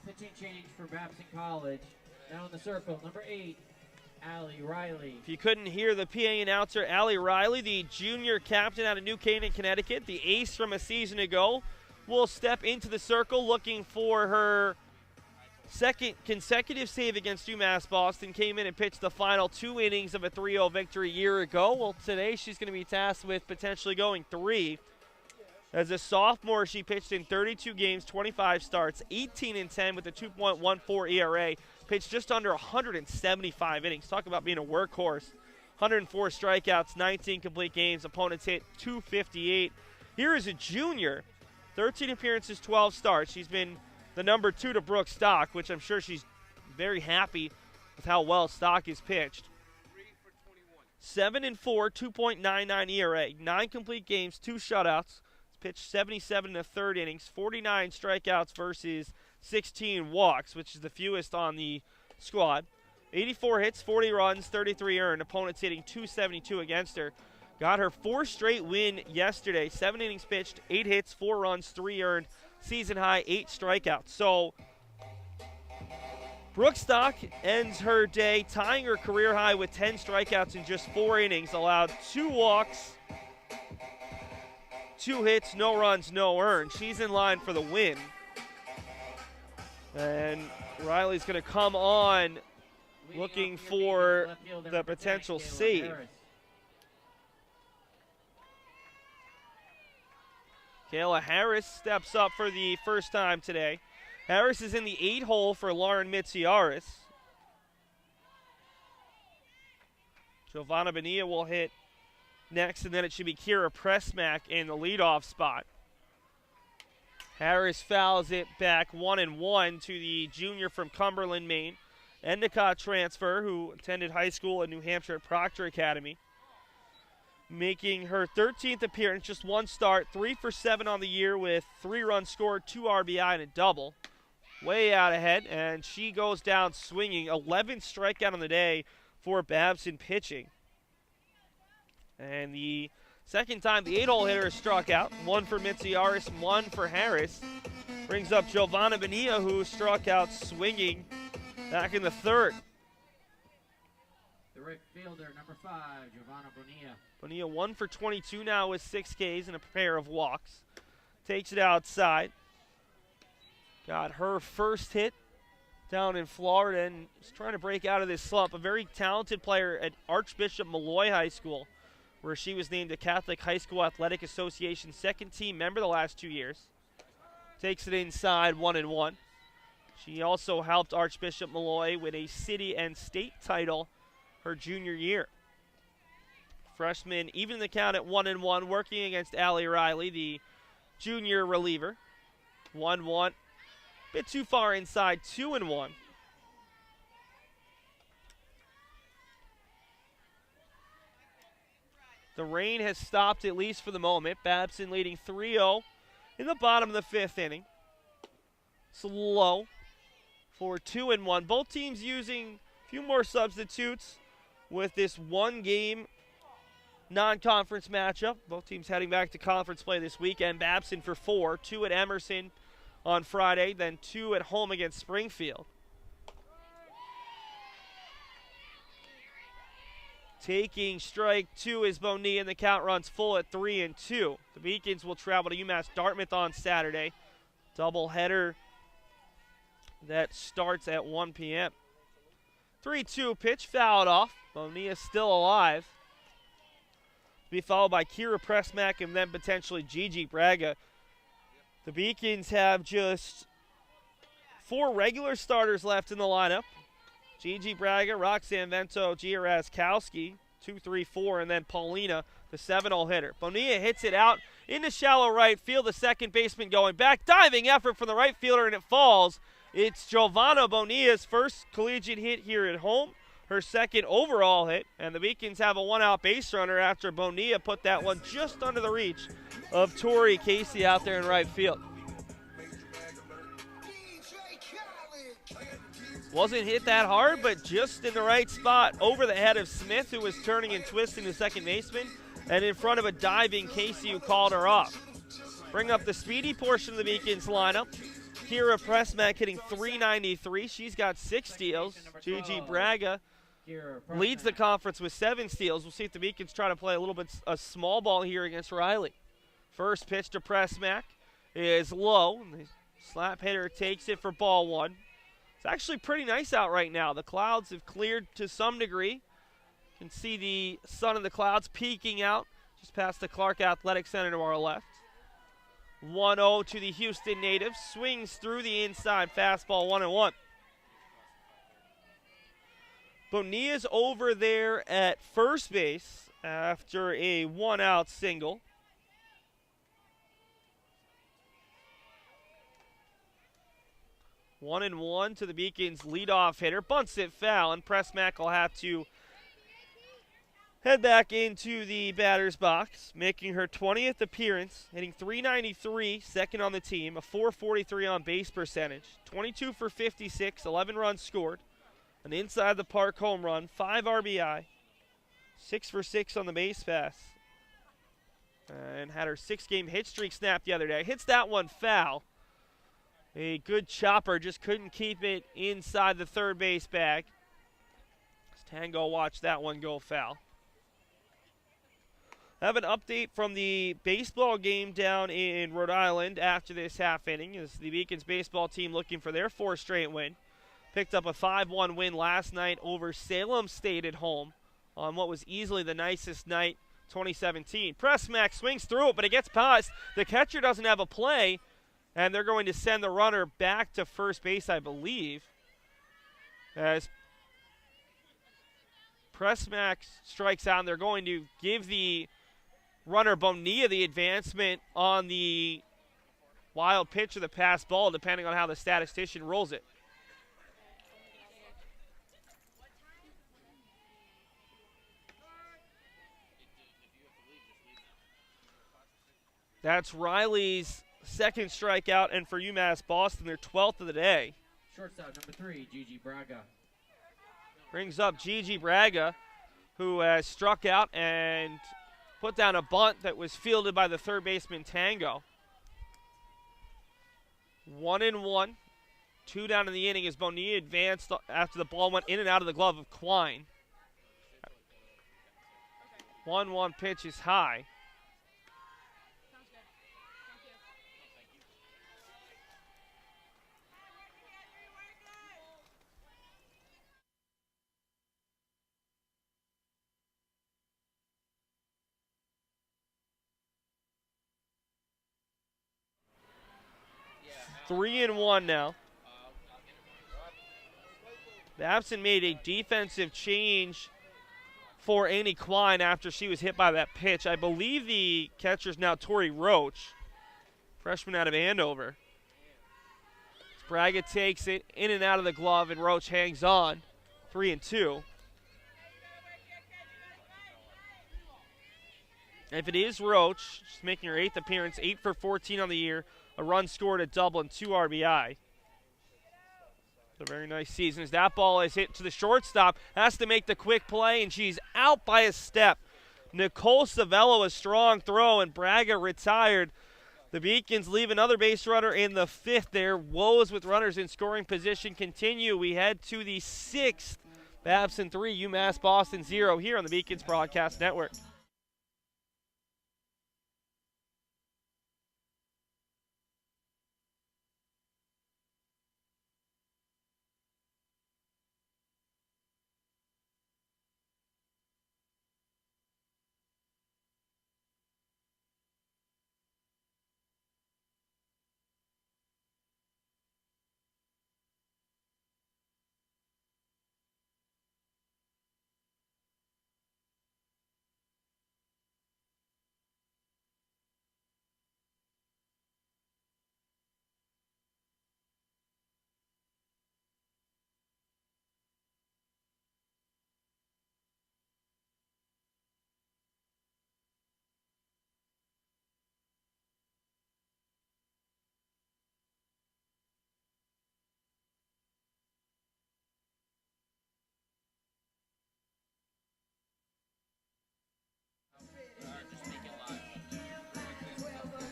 B: Pitching change for Babson College. Now in the circle, number 8, Allie Riley.
A: If you couldn't hear the PA announcer, Allie Riley, the junior captain out of New Canaan, Connecticut, the ace from a season ago, will step into the circle looking for her second consecutive save against UMass Boston. Came in and pitched the final 2 innings of a 3-0 victory a year ago. Well, today she's going to be tasked with potentially going 3. As a sophomore, she pitched in 32 games, 25 starts, 18-10 with a 2.14 ERA. Pitched just under 175 innings. Talk about being a workhorse. 104 strikeouts, 19 complete games. Opponents hit 258. Here is a junior. 13 appearances, 12 starts. She's been the number 2 to Brooke Stock, which I'm sure she's very happy with how well Stock is pitched. 7-4, 2.99 ERA, 9 complete games, 2 shutouts. Pitched 77 1/3 innings, 49 strikeouts versus 16 walks, which is the fewest on the squad. 84 hits, 40 runs, 33 earned. Opponents hitting 272 against her. Got her 4th straight win yesterday. 7 innings pitched, 8 hits, 4 runs, 3 earned. Season high, 8 strikeouts. So Brooke Stock ends her day tying her career high with 10 strikeouts in just 4 innings. Allowed 2 walks, 2 hits, no runs, no earned. She's in line for the win. And Riley's going to come on looking for the potential save. Kayla Harris steps up for the first time today. Harris is in the 8-hole for Lauren Mitsiaris. Giovanna Bonilla will hit next, and then it should be Kira Pressmack in the leadoff spot. Harris fouls it back 1-1 to the junior from Cumberland, Maine. Endicott transfer who attended high school in New Hampshire at Proctor Academy. Making her 13th appearance, just 1 start, 3 for 7 on the year with 3 runs scored, 2 RBI and a double. Way out ahead, and she goes down swinging. 11th strikeout on the day for Babson pitching. And the second time the 8-hole hitter is struck out, one for Mitziaris, one for Harris. Brings up Giovanna Bonilla, who struck out swinging back in the third.
B: The right fielder, number 5, Giovanna Bonilla.
A: Bonilla 1 for 22 now with 6 Ks and a pair of walks. Takes it outside. Got her first hit down in Florida and is trying to break out of this slump. A very talented player at Archbishop Molloy High School, where she was named a Catholic High School Athletic Association second team member the last 2 years. Takes it inside 1-1. She also helped Archbishop Molloy with a city and state title her junior year. Freshman even the count at 1-1, working against Allie Riley, the junior reliever. 1-1. Bit too far inside, 2-1. The rain has stopped, at least for the moment. Babson leading 3-0 in the bottom of the 5th inning. Slow for 2-1. Both teams using a few more substitutes with this one-game non-conference matchup. Both teams heading back to conference play this weekend. Babson for 4, 2 at Emerson on Friday, then 2 at home against Springfield. Taking strike 2 is Bonilla, and the count runs full at 3-2. The Beacons will travel to UMass Dartmouth on Saturday. Doubleheader that starts at 1 p.m. 3-2 pitch, fouled off. Bonilla still alive. Be followed by Kira Pressmack and then potentially Gigi Braga. The Beacons have just 4 regular starters left in the lineup. Gigi Braga, Roxanne Vento, Gia Razkowski, 2, 3, 4, and then Paulina, the 7-hole hitter. Bonilla hits it out into shallow right field. The second baseman going back. Diving effort from the right fielder, and it falls. It's Giovanna Bonilla's first collegiate hit here at home, her second overall hit, and the Beacons have a 1-out base runner after Bonilla put that one just under the reach of Tori Casey out there in right field. Wasn't hit that hard, but just in the right spot over the head of Smith, who was turning and twisting the second baseman, and in front of a diving Casey, who called her off. Bring up the speedy portion of the Beacons lineup. Kira Pressmack hitting .393. She's got 6 steals. Gigi Braga leads the conference with 7 steals. We'll see if the Beacons try to play a little bit a small ball here against Riley. First pitch to Pressmack is low. The slap hitter takes it for ball 1. It's actually pretty nice out right now. The clouds have cleared to some degree. You can see the sun in the clouds peeking out just past the Clark Athletic Center to our left. 1-0 to the Houston native. Swings through the inside fastball, 1-1. Bonilla's over there at first base after a 1-out single. One and one to the Beacons' leadoff hitter. Bunts it foul, and Pressmack will have to head back into the batter's box, making her 20th appearance, hitting .393, second on the team, a .443 on base percentage, 22 for 56, 11 runs scored, an inside the park home run, 5 RBI, 6 for 6 on the base pass, and had her 6-game hit streak snapped the other day. Hits that one foul. A good chopper, just couldn't keep it inside the third base bag. Tango watched that one go foul. I have an update from the baseball game down in Rhode Island after this half inning. Is the Beacons baseball team looking for their 4th straight win. Picked up a 5-1 win last night over Salem State at home on what was easily the nicest night 2017. Pressmack swings through it, but it gets past. The catcher doesn't have a play, and they're going to send the runner back to first base, I believe, as Pressmack strikes out, and they're going to give the runner Bonilla the advancement on the wild pitch or the pass ball, depending on how the statistician rolls it. That's Riley's second strikeout, and for UMass Boston, their 12th of the day.
B: Shortstop number 3, Gigi Braga.
A: Brings up Gigi Braga, who has struck out and put down a bunt that was fielded by the third baseman Tango. 1-1. 2 down in the inning as Bonilla advanced after the ball went in and out of the glove of Quine. 1-1 pitch is high. 3-1 now. Babson made a defensive change for Annie Quine after she was hit by that pitch. I believe the catcher's now Tori Roach, freshman out of Andover. Braga takes it in and out of the glove, and Roach hangs on. 3-2. If it is Roach, she's making her 8th appearance, 8 for 14 on the year, a run scored, a double, and 2 RBI. A very nice season as that ball is hit to the shortstop. Has to make the quick play, and she's out by a step. Nicole Savello, a strong throw, and Braga retired. The Beacons leave another base runner in the 5th. Their woes with runners in scoring position continue. We head to the 6th. Babson 3, UMass Boston 0 here on the Beacons Broadcast Network.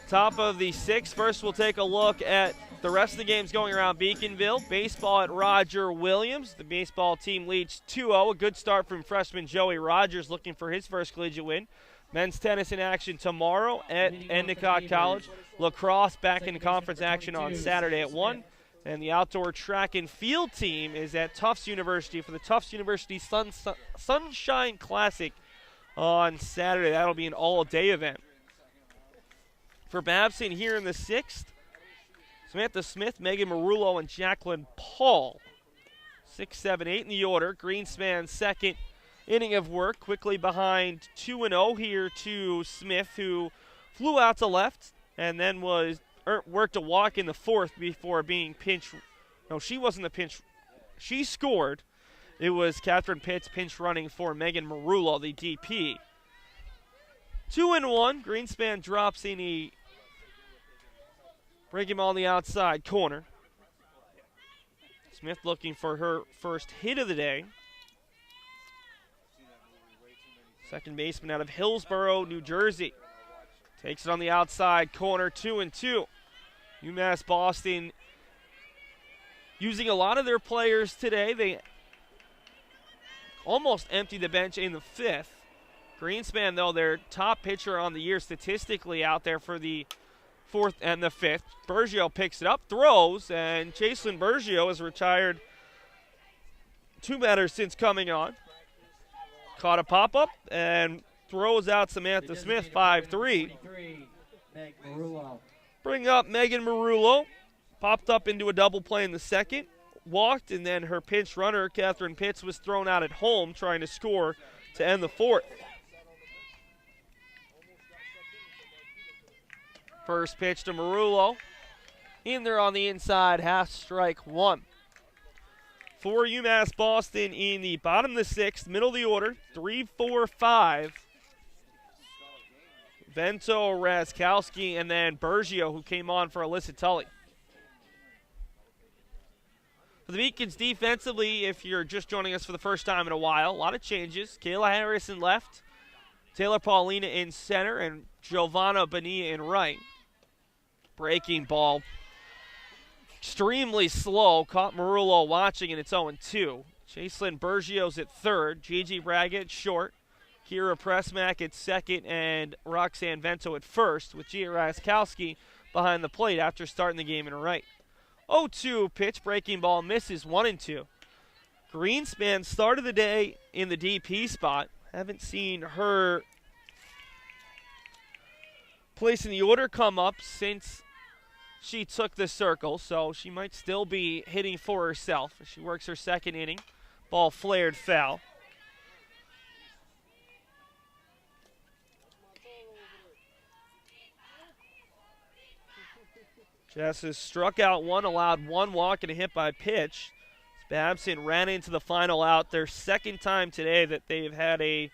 A: Top of the 6th. First, we'll take a look at the rest of the games going around Beaconville. Baseball at Roger Williams. The baseball team leads 2-0. A good start from freshman Joey Rogers, looking for his first collegiate win. Men's tennis in action tomorrow at Endicott College. Lacrosse back in conference action on Saturday at 1. And the outdoor track and field team is at Tufts University for the Tufts University Sunshine Classic on Saturday. That'll be an all-day event. For Babson here in the 6th, Samantha Smith, Megan Marullo, and Jacqueline Paul. 6, 7, 8 in the order. Greenspan second inning of work, quickly behind 2-0 here to Smith, who flew out to left and then worked a walk in the 4th before being pinched. No, she wasn't the pinch. She scored. It was Catherine Pitts pinch running for Megan Marullo, the DP. 2-1. Greenspan drops in a bring him on the outside corner. Smith looking for her first hit of the day. Second baseman out of Hillsborough, New Jersey. Takes it on the outside corner, 2-2. UMass Boston using a lot of their players today. They almost emptied the bench in the 5th. Greenspan, though, their top pitcher on the year statistically out there for the 4th and the 5th. Bergio picks it up, throws, and Chaselyn Bergio has retired 2 batters since coming on. Caught a pop-up and throws out Samantha Smith, 5-3. Bring up Megan Marullo. Popped up into a double play in the 2nd. Walked, and then her pinch runner, Catherine Pitts, was thrown out at home trying to score to end the 4th. First pitch to Marullo. In there on the inside, half strike 1. For UMass Boston in the bottom of the 6th, middle of the order, 3, 4, 5. Vento, Raskowski, and then Bergio, who came on for Alyssa Tully. For the Beacons defensively, if you're just joining us for the first time in a while, a lot of changes. Kayla Harrison left, Taylor Paulina in center, and Giovanna Bonilla in right. Breaking ball, extremely slow. Caught Marullo watching, and it's 0-2. Chaselyn Bergio's at third, Gigi Braga at short, Kira Pressmack at second, and Roxanne Vento at first, with Gia Raskowski behind the plate after starting the game in right. 0-2 pitch, breaking ball misses, 1-2. Greenspan started the day in the DP spot. Haven't seen her place in the order come up since she took the circle, so she might still be hitting for herself as she works her second inning. Ball flared foul. Jess has struck out one, allowed one walk and a hit by pitch. Babson ran into the final out, their second time today that they've had a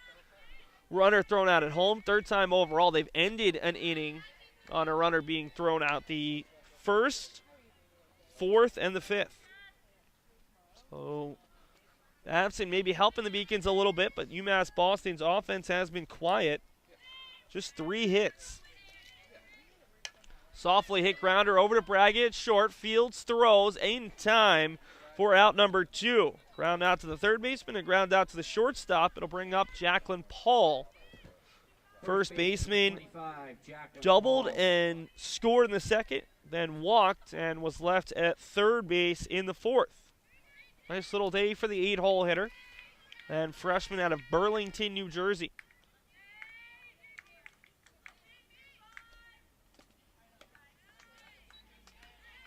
A: runner thrown out at home. Third time overall they've ended an inning on a runner being thrown out. The first, fourth, and the fifth. So Babson maybe helping the Beacons a little bit, but UMass Boston's offense has been quiet. Just 3 hits. Softly hit grounder over to Braga at short. Fields throws in time for out number 2. Ground out to the third baseman and ground out to the shortstop. It'll bring up Jacqueline Paul. First baseman doubled and scored in the second, then walked and was left at third base in the fourth. Nice little day for the 8-hole hitter and freshman out of Burlington, New Jersey.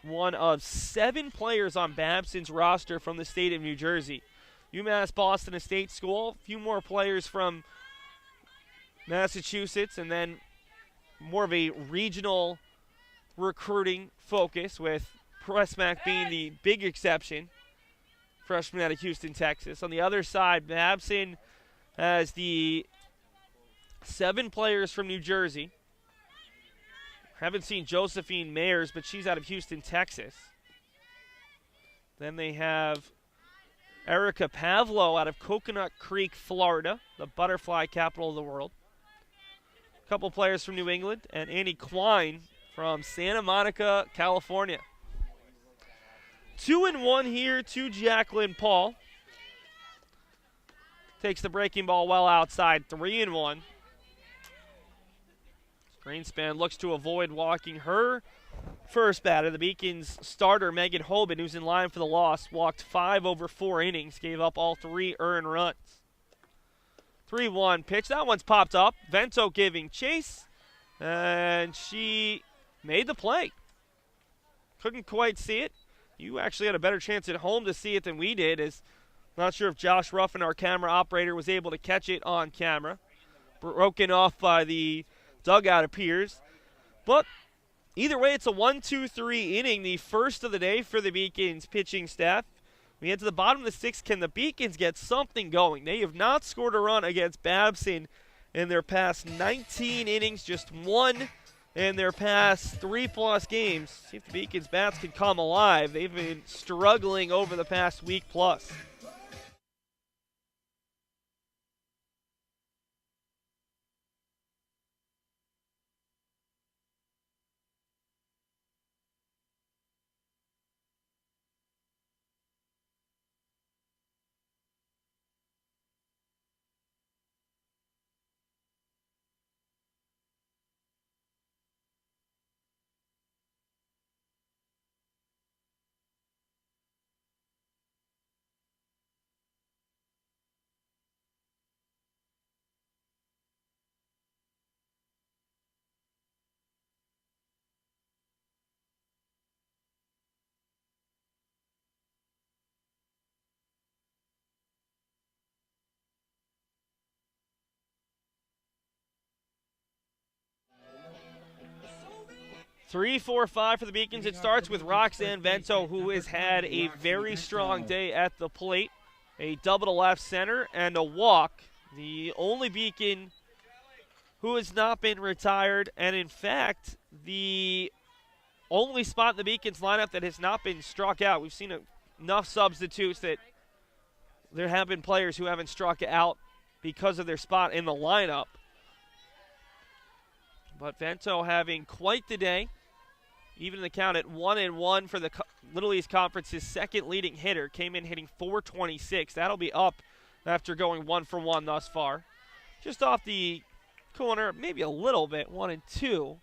A: One of 7 players on Babson's roster from the state of New Jersey. UMass Boston, a state school, a few more players from Massachusetts, and then more of a regional recruiting focus, with Pressmack being the big exception, freshman out of Houston, Texas. On the other side, Babson has the 7 players from New Jersey. Haven't seen Josephine Mayers, but she's out of Houston, Texas. Then they have Erica Pavlo out of Coconut Creek, Florida, the butterfly capital of the world. A couple players from New England, and Annie Klein from Santa Monica, California. 2-1 here to Jacqueline Paul. Takes the breaking ball well outside, 3-1. Greenspan looks to avoid walking her first batter. The Beacons starter, Megan Hoban, who's in line for the loss, walked 5 over 4 innings, gave up all 3 earned runs. 3-1 pitch. That one's popped up. Vento giving chase, and she made the play. Couldn't quite see it. You actually had a better chance at home to see it than we did. Not sure if Josh Ruffin, our camera operator, was able to catch it on camera. Broken off by the dugout, appears. But either way, it's a 1-2-3 inning, the first of the day for the Beacons pitching staff. We head to the bottom of the 6th. Can the Beacons get something going? They have not scored a run against Babson in their past 19 innings, just 1 in their past 3+ games. See if the Beacons bats can come alive. They've been struggling over the past week plus. Three, 4, 5 for the Beacons. It starts with Roxanne Vento, who has had a very strong day at the plate. A double to left center and a walk. The only Beacon who has not been retired, and in fact, the only spot in the Beacons lineup that has not been struck out. We've seen a enough substitutes that there have been players who haven't struck out because of their spot in the lineup. But Vento having quite the day. Even the count at 1-1 for the Little East Conference's second leading hitter. Came in hitting .426. That'll be up after going 1-for-1 thus far. Just off the corner, maybe a little bit, 1-2.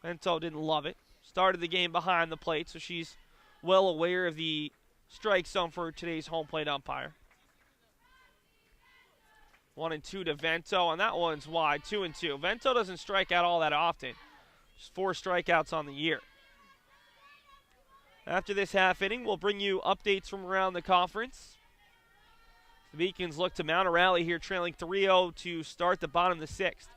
A: Vento didn't love it. Started the game behind the plate, so she's well aware of the strike zone for today's home plate umpire. 1-2 to Vento, and that one's wide, 2-2. Vento doesn't strike out all that often. Just 4 strikeouts on the year. After this half inning, we'll bring you updates from around the conference. The Beacons look to mount a rally here, trailing 3-0 to start the bottom of the 6th.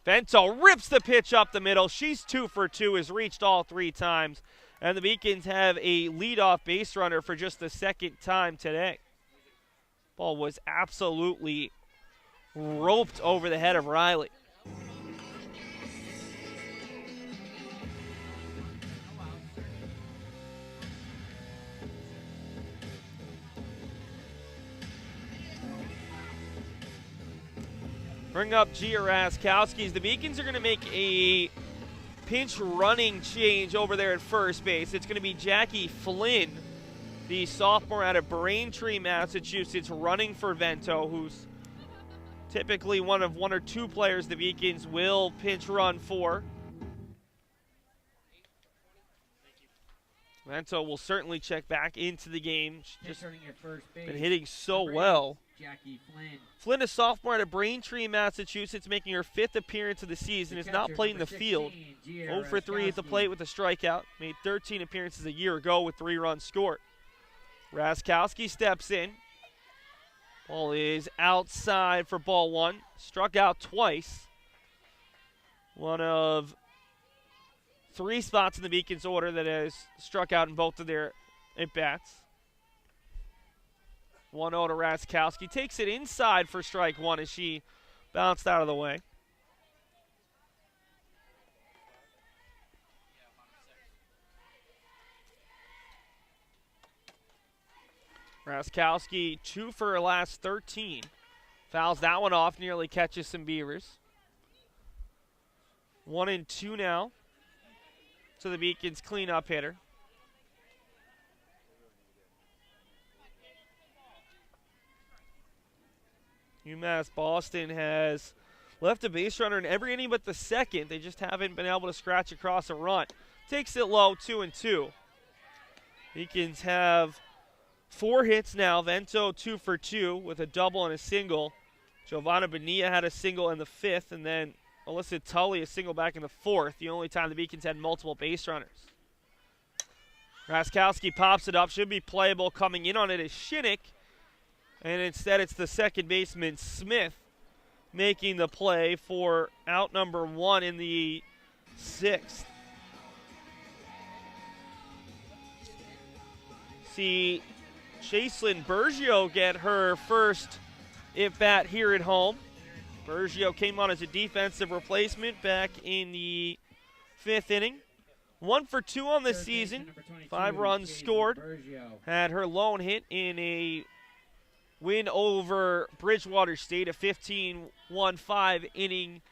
A: Vento rips the pitch up the middle. She's 2 for 2, has reached all 3 times. And the Beacons have a leadoff base runner for just the second time today. Ball was absolutely roped over the head of Riley. Bring up Gia Raskowski's. The Beacons are going to make a pinch running change over there at first base. It's going to be Jackie Flynn, the sophomore out of Braintree, Massachusetts, running for Vento, who's typically one of 1 or 2 players the Beacons will pinch run for. Vento will certainly check back into the game. She's just been hitting so well.
B: Jackie Flynn.
A: Flynn, a sophomore out of Braintree, Massachusetts, making her 5th appearance of the season, is not playing the field. 0 for 3 at the plate with a strikeout. Made 13 appearances a year ago with 3 runs scored. Raskowski steps in. Ball is outside for ball 1. Struck out twice. One of 3 spots in the Beacons order that has struck out in both of their at-bats. 1-0 to Raskowski. Takes it inside for strike 1 as she bounced out of the way. Raskowski 2 for her last 13. Fouls that one off, nearly catches some beavers. 1-2 now to the Beacons cleanup hitter. UMass Boston has left a base runner in every inning but the second. They just haven't been able to scratch across a run. Takes it low, 2-2. Beacons have 4 hits now. Vento 2 for 2 with a double and a single. Giovanna Bonilla had a single in the 5th, and then Alyssa Tully a single back in the 4th, the only time the Beacons had multiple base runners. Raskowski pops it up, should be playable. Coming in on it is Shinnick. And instead it's the second baseman, Smith, making the play for out number 1 in the 6th. See Chaselyn Bergio get her first at-bat here at home. Bergio came on as a defensive replacement back in the 5th inning. 1 for 2 on the season, 5 runs scored. Had her lone hit in a win over Bridgewater State, a 15-1 5-inning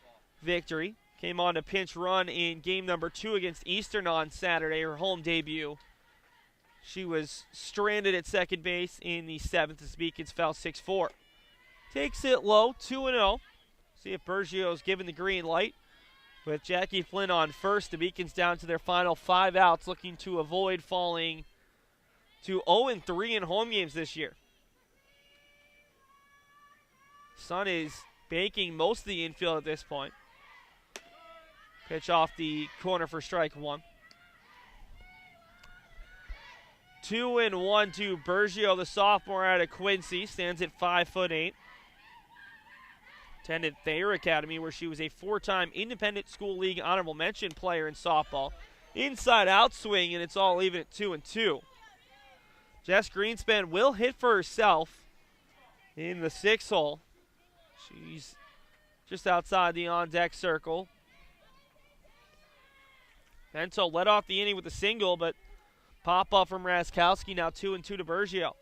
A: victory. Came on to pinch run in game number 2 against Eastern on Saturday, her home debut. She was stranded at second base in the 7th as Beacons fell 6-4. Takes it low, 2-0. See if Bergio's given the green light. With Jackie Flynn on first, the Beacons down to their final 5 outs, looking to avoid falling to 0-3 in home games this year. Sun is baking most of the infield at this point. Pitch off the corner for strike 1. 2-1 to Bergio, the sophomore out of Quincy, stands at 5'8". Attended Thayer Academy, where she was a 4-time Independent School League honorable mention player in softball. Inside out swing, and it's all even at 2-2. Jess Greenspan will hit for herself in the 6th hole. She's just outside the on-deck circle. Vento led off the inning with a single, but Pop up from Raskowski, now 2-2 to Bergio.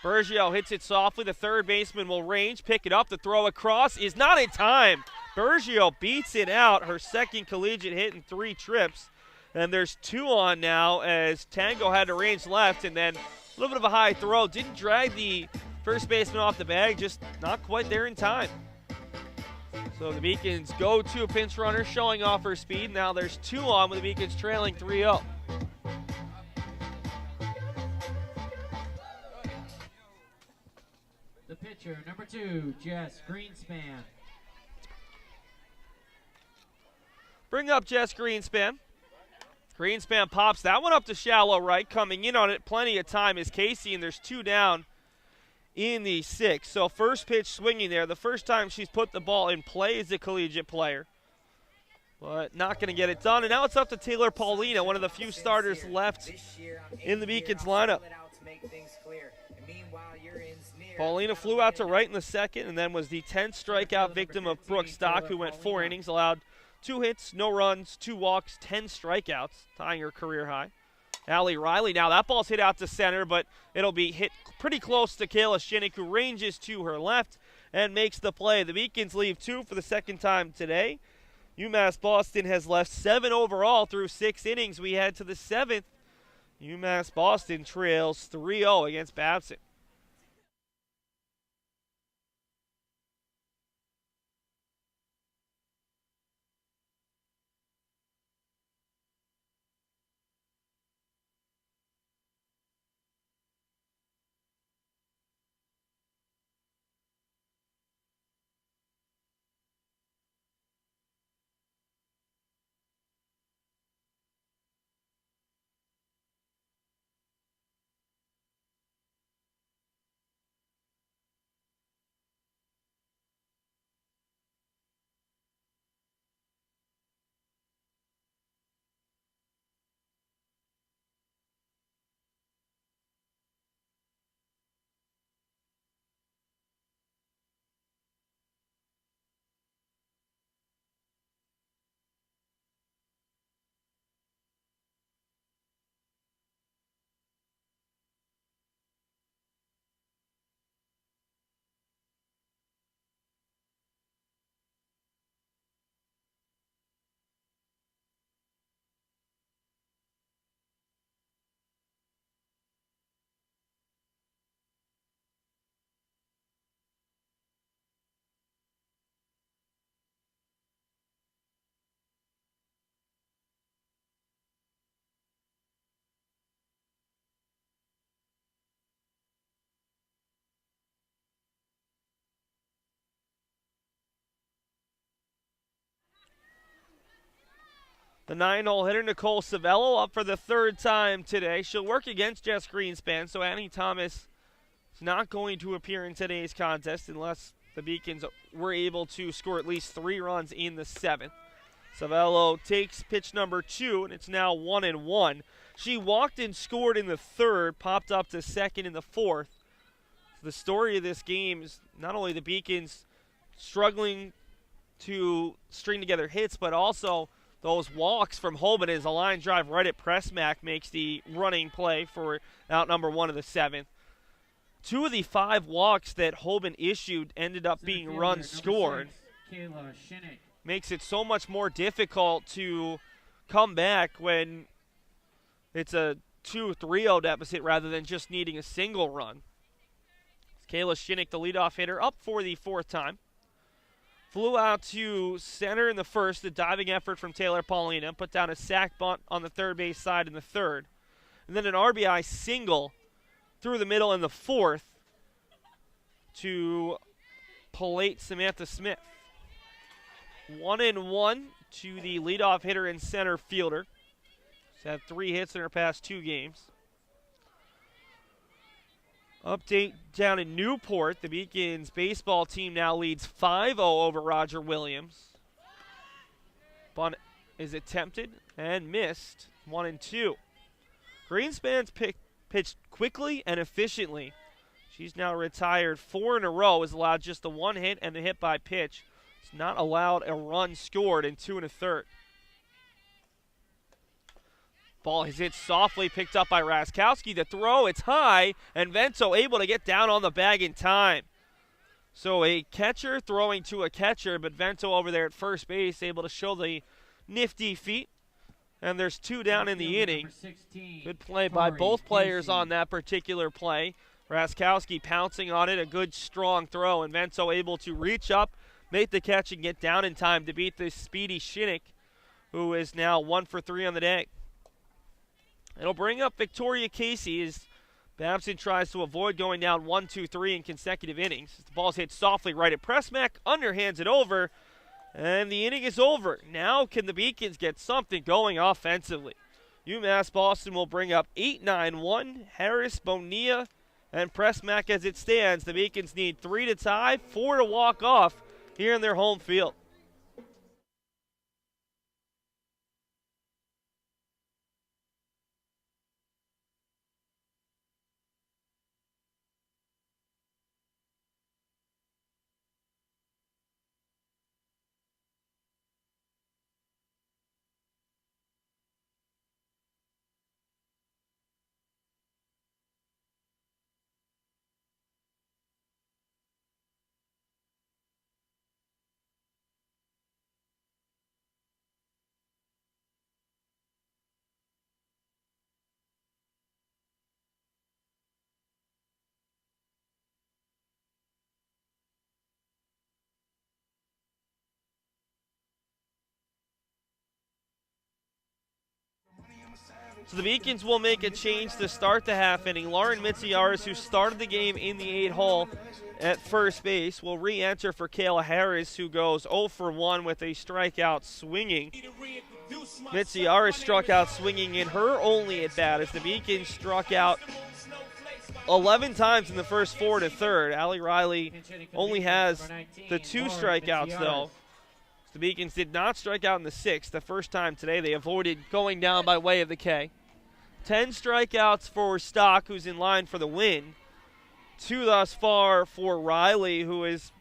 A: Bergio hits it softly. The third baseman will range, pick it up. The throw across is not in time. Bergio beats it out, her second collegiate hit in 3 trips. And there's 2 on now as Tango had to range left, and then a little bit of a high throw. Didn't drag the first baseman off the bag, just not quite there in time. So the Beacons go to a pinch runner, showing off her speed. Now there's 2 on with the Beacons trailing 3-0.
B: The pitcher, number 2, Jess Greenspan.
A: Bring up Jess Greenspan. Greenspan pops that one up to shallow right. Coming in on it, plenty of time is Casey, and there's 2 down in the 6th. So first pitch swinging there. The first time she's put the ball in play as a collegiate player. But not going to get it done. And now it's up to Taylor Paulina, one of the few starters left in the Beacons lineup. Paulina flew out to right in the 2nd and then was the 10th strikeout victim of Brooke Stock, who went 4 innings, allowed 2 hits, no runs, 2 walks, 10 strikeouts, tying her career high. Allie Riley, now that ball's hit out to center, but it'll be hit pretty close to Kayla Shinnick, who ranges to her left and makes the play. The Beacons leave 2 for the second time today. UMass Boston has left 7 overall through 6 innings. We head to the 7th. UMass Boston trails 3-0 against Babson. The 9-hole hitter, Nicole Savello, up for the 3rd time today. She'll work against Jess Greenspan, so Annie Thomas is not going to appear in today's contest unless the Beacons were able to score at least 3 runs in the 7th. Savello takes pitch number 2, and it's now 1-1. She walked and scored in the 3rd, popped up to 2nd in the 4th. The story of this game is not only the Beacons struggling to string together hits, but also those walks from Holman as a line drive right at Pressmack makes the running play for out number 1 of the 7th. 2 of the 5 walks that Holman issued ended up being runs scored. Makes it so much more difficult to come back when it's a 2-3-0 deficit rather than just needing a single run. Kayla Shinnick, the leadoff hitter, up for the 4th time. Flew out to center in the 1st, the diving effort from Taylor Paulina, put down a sac bunt on the 3rd base side in the 3rd. And then an RBI single through the middle in the 4th to Polate Samantha Smith. 1-1 to the leadoff hitter and center fielder. She's had 3 hits in her past 2 games. Update down in Newport. The Beacons baseball team now leads 5-0 over Roger Williams. Bunt is attempted and missed. 1-2. Greenspan's pitched quickly and efficiently. She's now retired 4 in a row, has allowed just the 1 hit and the hit by pitch. It's not allowed a run scored in 2 1/3. Ball is hit softly, picked up by Raskowski. The throw, it's high, and Vento able to get down on the bag in time. So a catcher throwing to a catcher, but Vento over there at first base able to show the nifty feet. And there's 2 down in the inning. Good play by both players on that particular play. Raskowski pouncing on it, a good strong throw, and Vento able to reach up, make the catch, and get down in time to beat this speedy Shinnick, who is now 1 for 3 on the day. It'll bring up Victoria Casey as Babson tries to avoid going down 1-2-3 in consecutive innings. The ball's hit softly right at Pressmack, underhands it over, and the inning is over. Now can the Beacons get something going offensively? UMass Boston will bring up 8-9-1, Harris, Bonilla, and Pressmack as it stands. The Beacons need 3 to tie, 4 to walk off here in their home field. So the Beacons will make a change to start the half inning. Lauren Mitziaris, who started the game in the 8-hole at first base, will re-enter for Kayla Harris, who goes 0 for 1 with a strikeout swinging. Mitziaris struck out swinging in her only at bat as the Beacons struck out 11 times in the first 4 to third. Allie Riley only has the 2 strikeouts, though. The Beacons did not strike out in the 6th. The first time today they avoided going down by way of the K. 10 strikeouts for Stock, who's in line for the win. 2 thus far for Riley, who has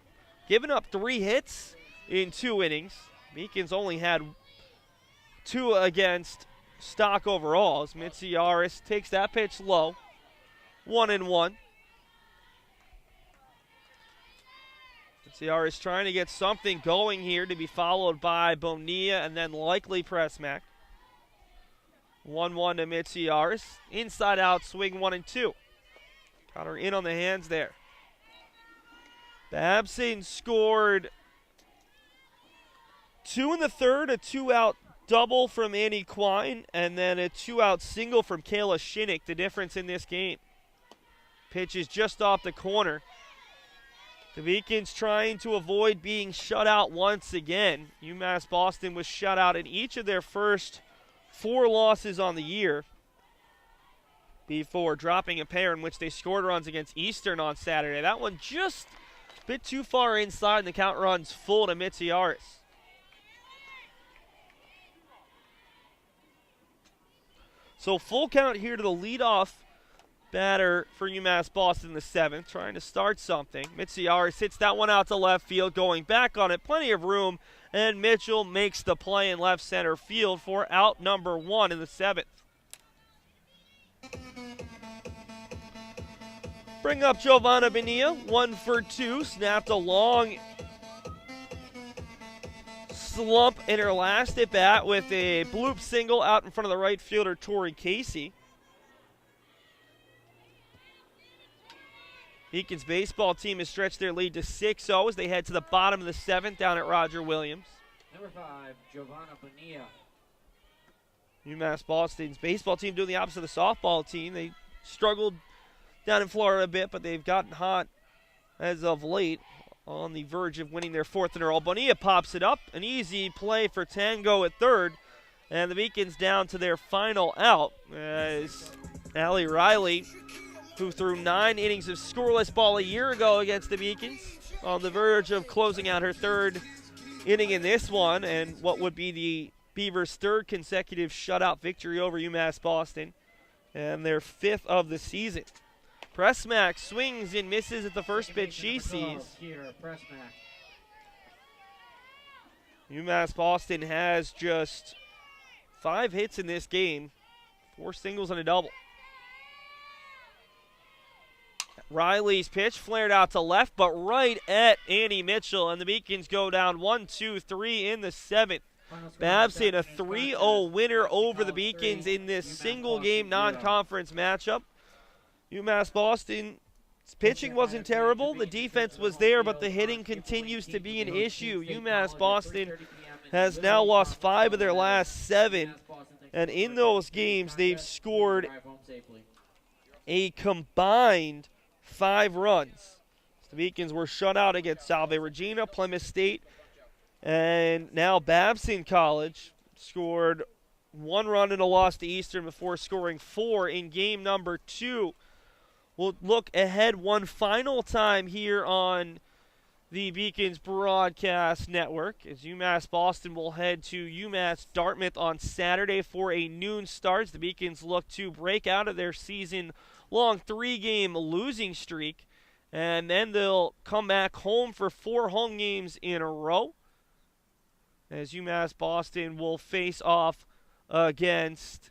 A: given up 3 hits in 2 innings. Beacons only had 2 against Stock overall as Mitziaris takes that pitch low. 1-1. Mitziaris trying to get something going here to be followed by Bonilla and then likely Pressmack. 1-1 to Mitziaris. Inside out swing 1-2. Got her in on the hands there. Babson scored 2 in the 3rd, a 2-out double from Annie Quine, and then a 2-out single from Kayla Shinnick, the difference in this game. Pitch is just off the corner. The Beacons trying to avoid being shut out once again. UMass Boston was shut out in each of their first 4 losses on the year before dropping a pair in which they scored runs against Eastern on Saturday. That one just a bit too far inside, and the count runs full to Mitziaris. So full count here to the leadoff batter for UMass Boston in the 7th, trying to start something. Mitziaris hits that one out to left field, going back on it, plenty of room, and Mitchell makes the play in left center field for out number 1 in the 7th. Bring up Giovanna Bonilla, 1 for 2, snapped a long slump in her last at bat with a bloop single out in front of the right fielder Tori Casey. Beacons baseball team has stretched their lead to 6-0 as they head to the bottom of the 7th down at Roger Williams.
B: Number 5, Giovanna Bonilla.
A: UMass Boston's baseball team doing the opposite of the softball team. They struggled down in Florida a bit, but they've gotten hot as of late, on the verge of winning their 4th in a row. Bonilla pops it up. An easy play for Tango at 3rd. And the Beacons down to their final out as Allie Riley, who threw 9 innings of scoreless ball a year ago against the Beacons, on the verge of closing out her 3rd inning in this one, and what would be the Beavers' 3rd consecutive shutout victory over UMass Boston, and their 5th of the season. Pressmack swings and misses at the first pitch she sees. UMass Boston has just 5 hits in this game. 4 singles and a double. Riley's pitch flared out to left, but right at Andy Mitchell, and the Beacons go down 1-2-3 in the 7th. Babson, a 3-0 winner over the Beacons in this single-game non-conference matchup. UMass Boston's pitching wasn't terrible. The defense was there, but the hitting continues to be an issue. UMass Boston has now lost 5 of their last 7, and in those games, they've scored a combined 5 runs. The Beacons were shut out against Salve Regina, Plymouth State, and now Babson College scored 1 run in a loss to Eastern before scoring 4 in game number 2. We'll look ahead one final time here on the Beacons Broadcast Network as UMass Boston will head to UMass Dartmouth on Saturday for a noon start. The Beacons look to break out of their season-long 3-game losing streak, and then they'll come back home for 4 home games in a row as UMass Boston will face off against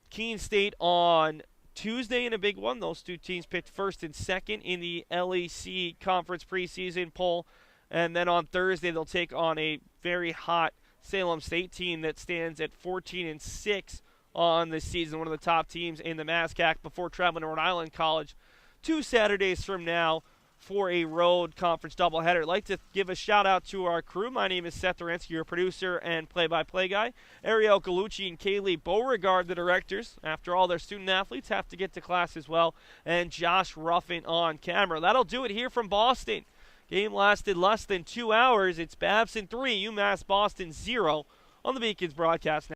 A: Keene State on Tuesday in a big one. Those 2 teams picked first and second in the LEC Conference preseason poll. And then on Thursday, they'll take on a very hot Salem State team that stands at 14-6 on the season, one of the top teams in the MASCAC, before traveling to Rhode Island College 2 Saturdays from now for a road conference doubleheader. I'd like to give a shout-out to our crew. My name is Seth Orensky, your producer and play-by-play guy. Ariel Galucci and Kaylee Beauregard, the directors. After all, their student-athletes have to get to class as well. And Josh Ruffin on camera. That'll do it here from Boston. Game lasted less than 2 hours. It's Babson 3, UMass Boston 0 on the Beacons Broadcast Network.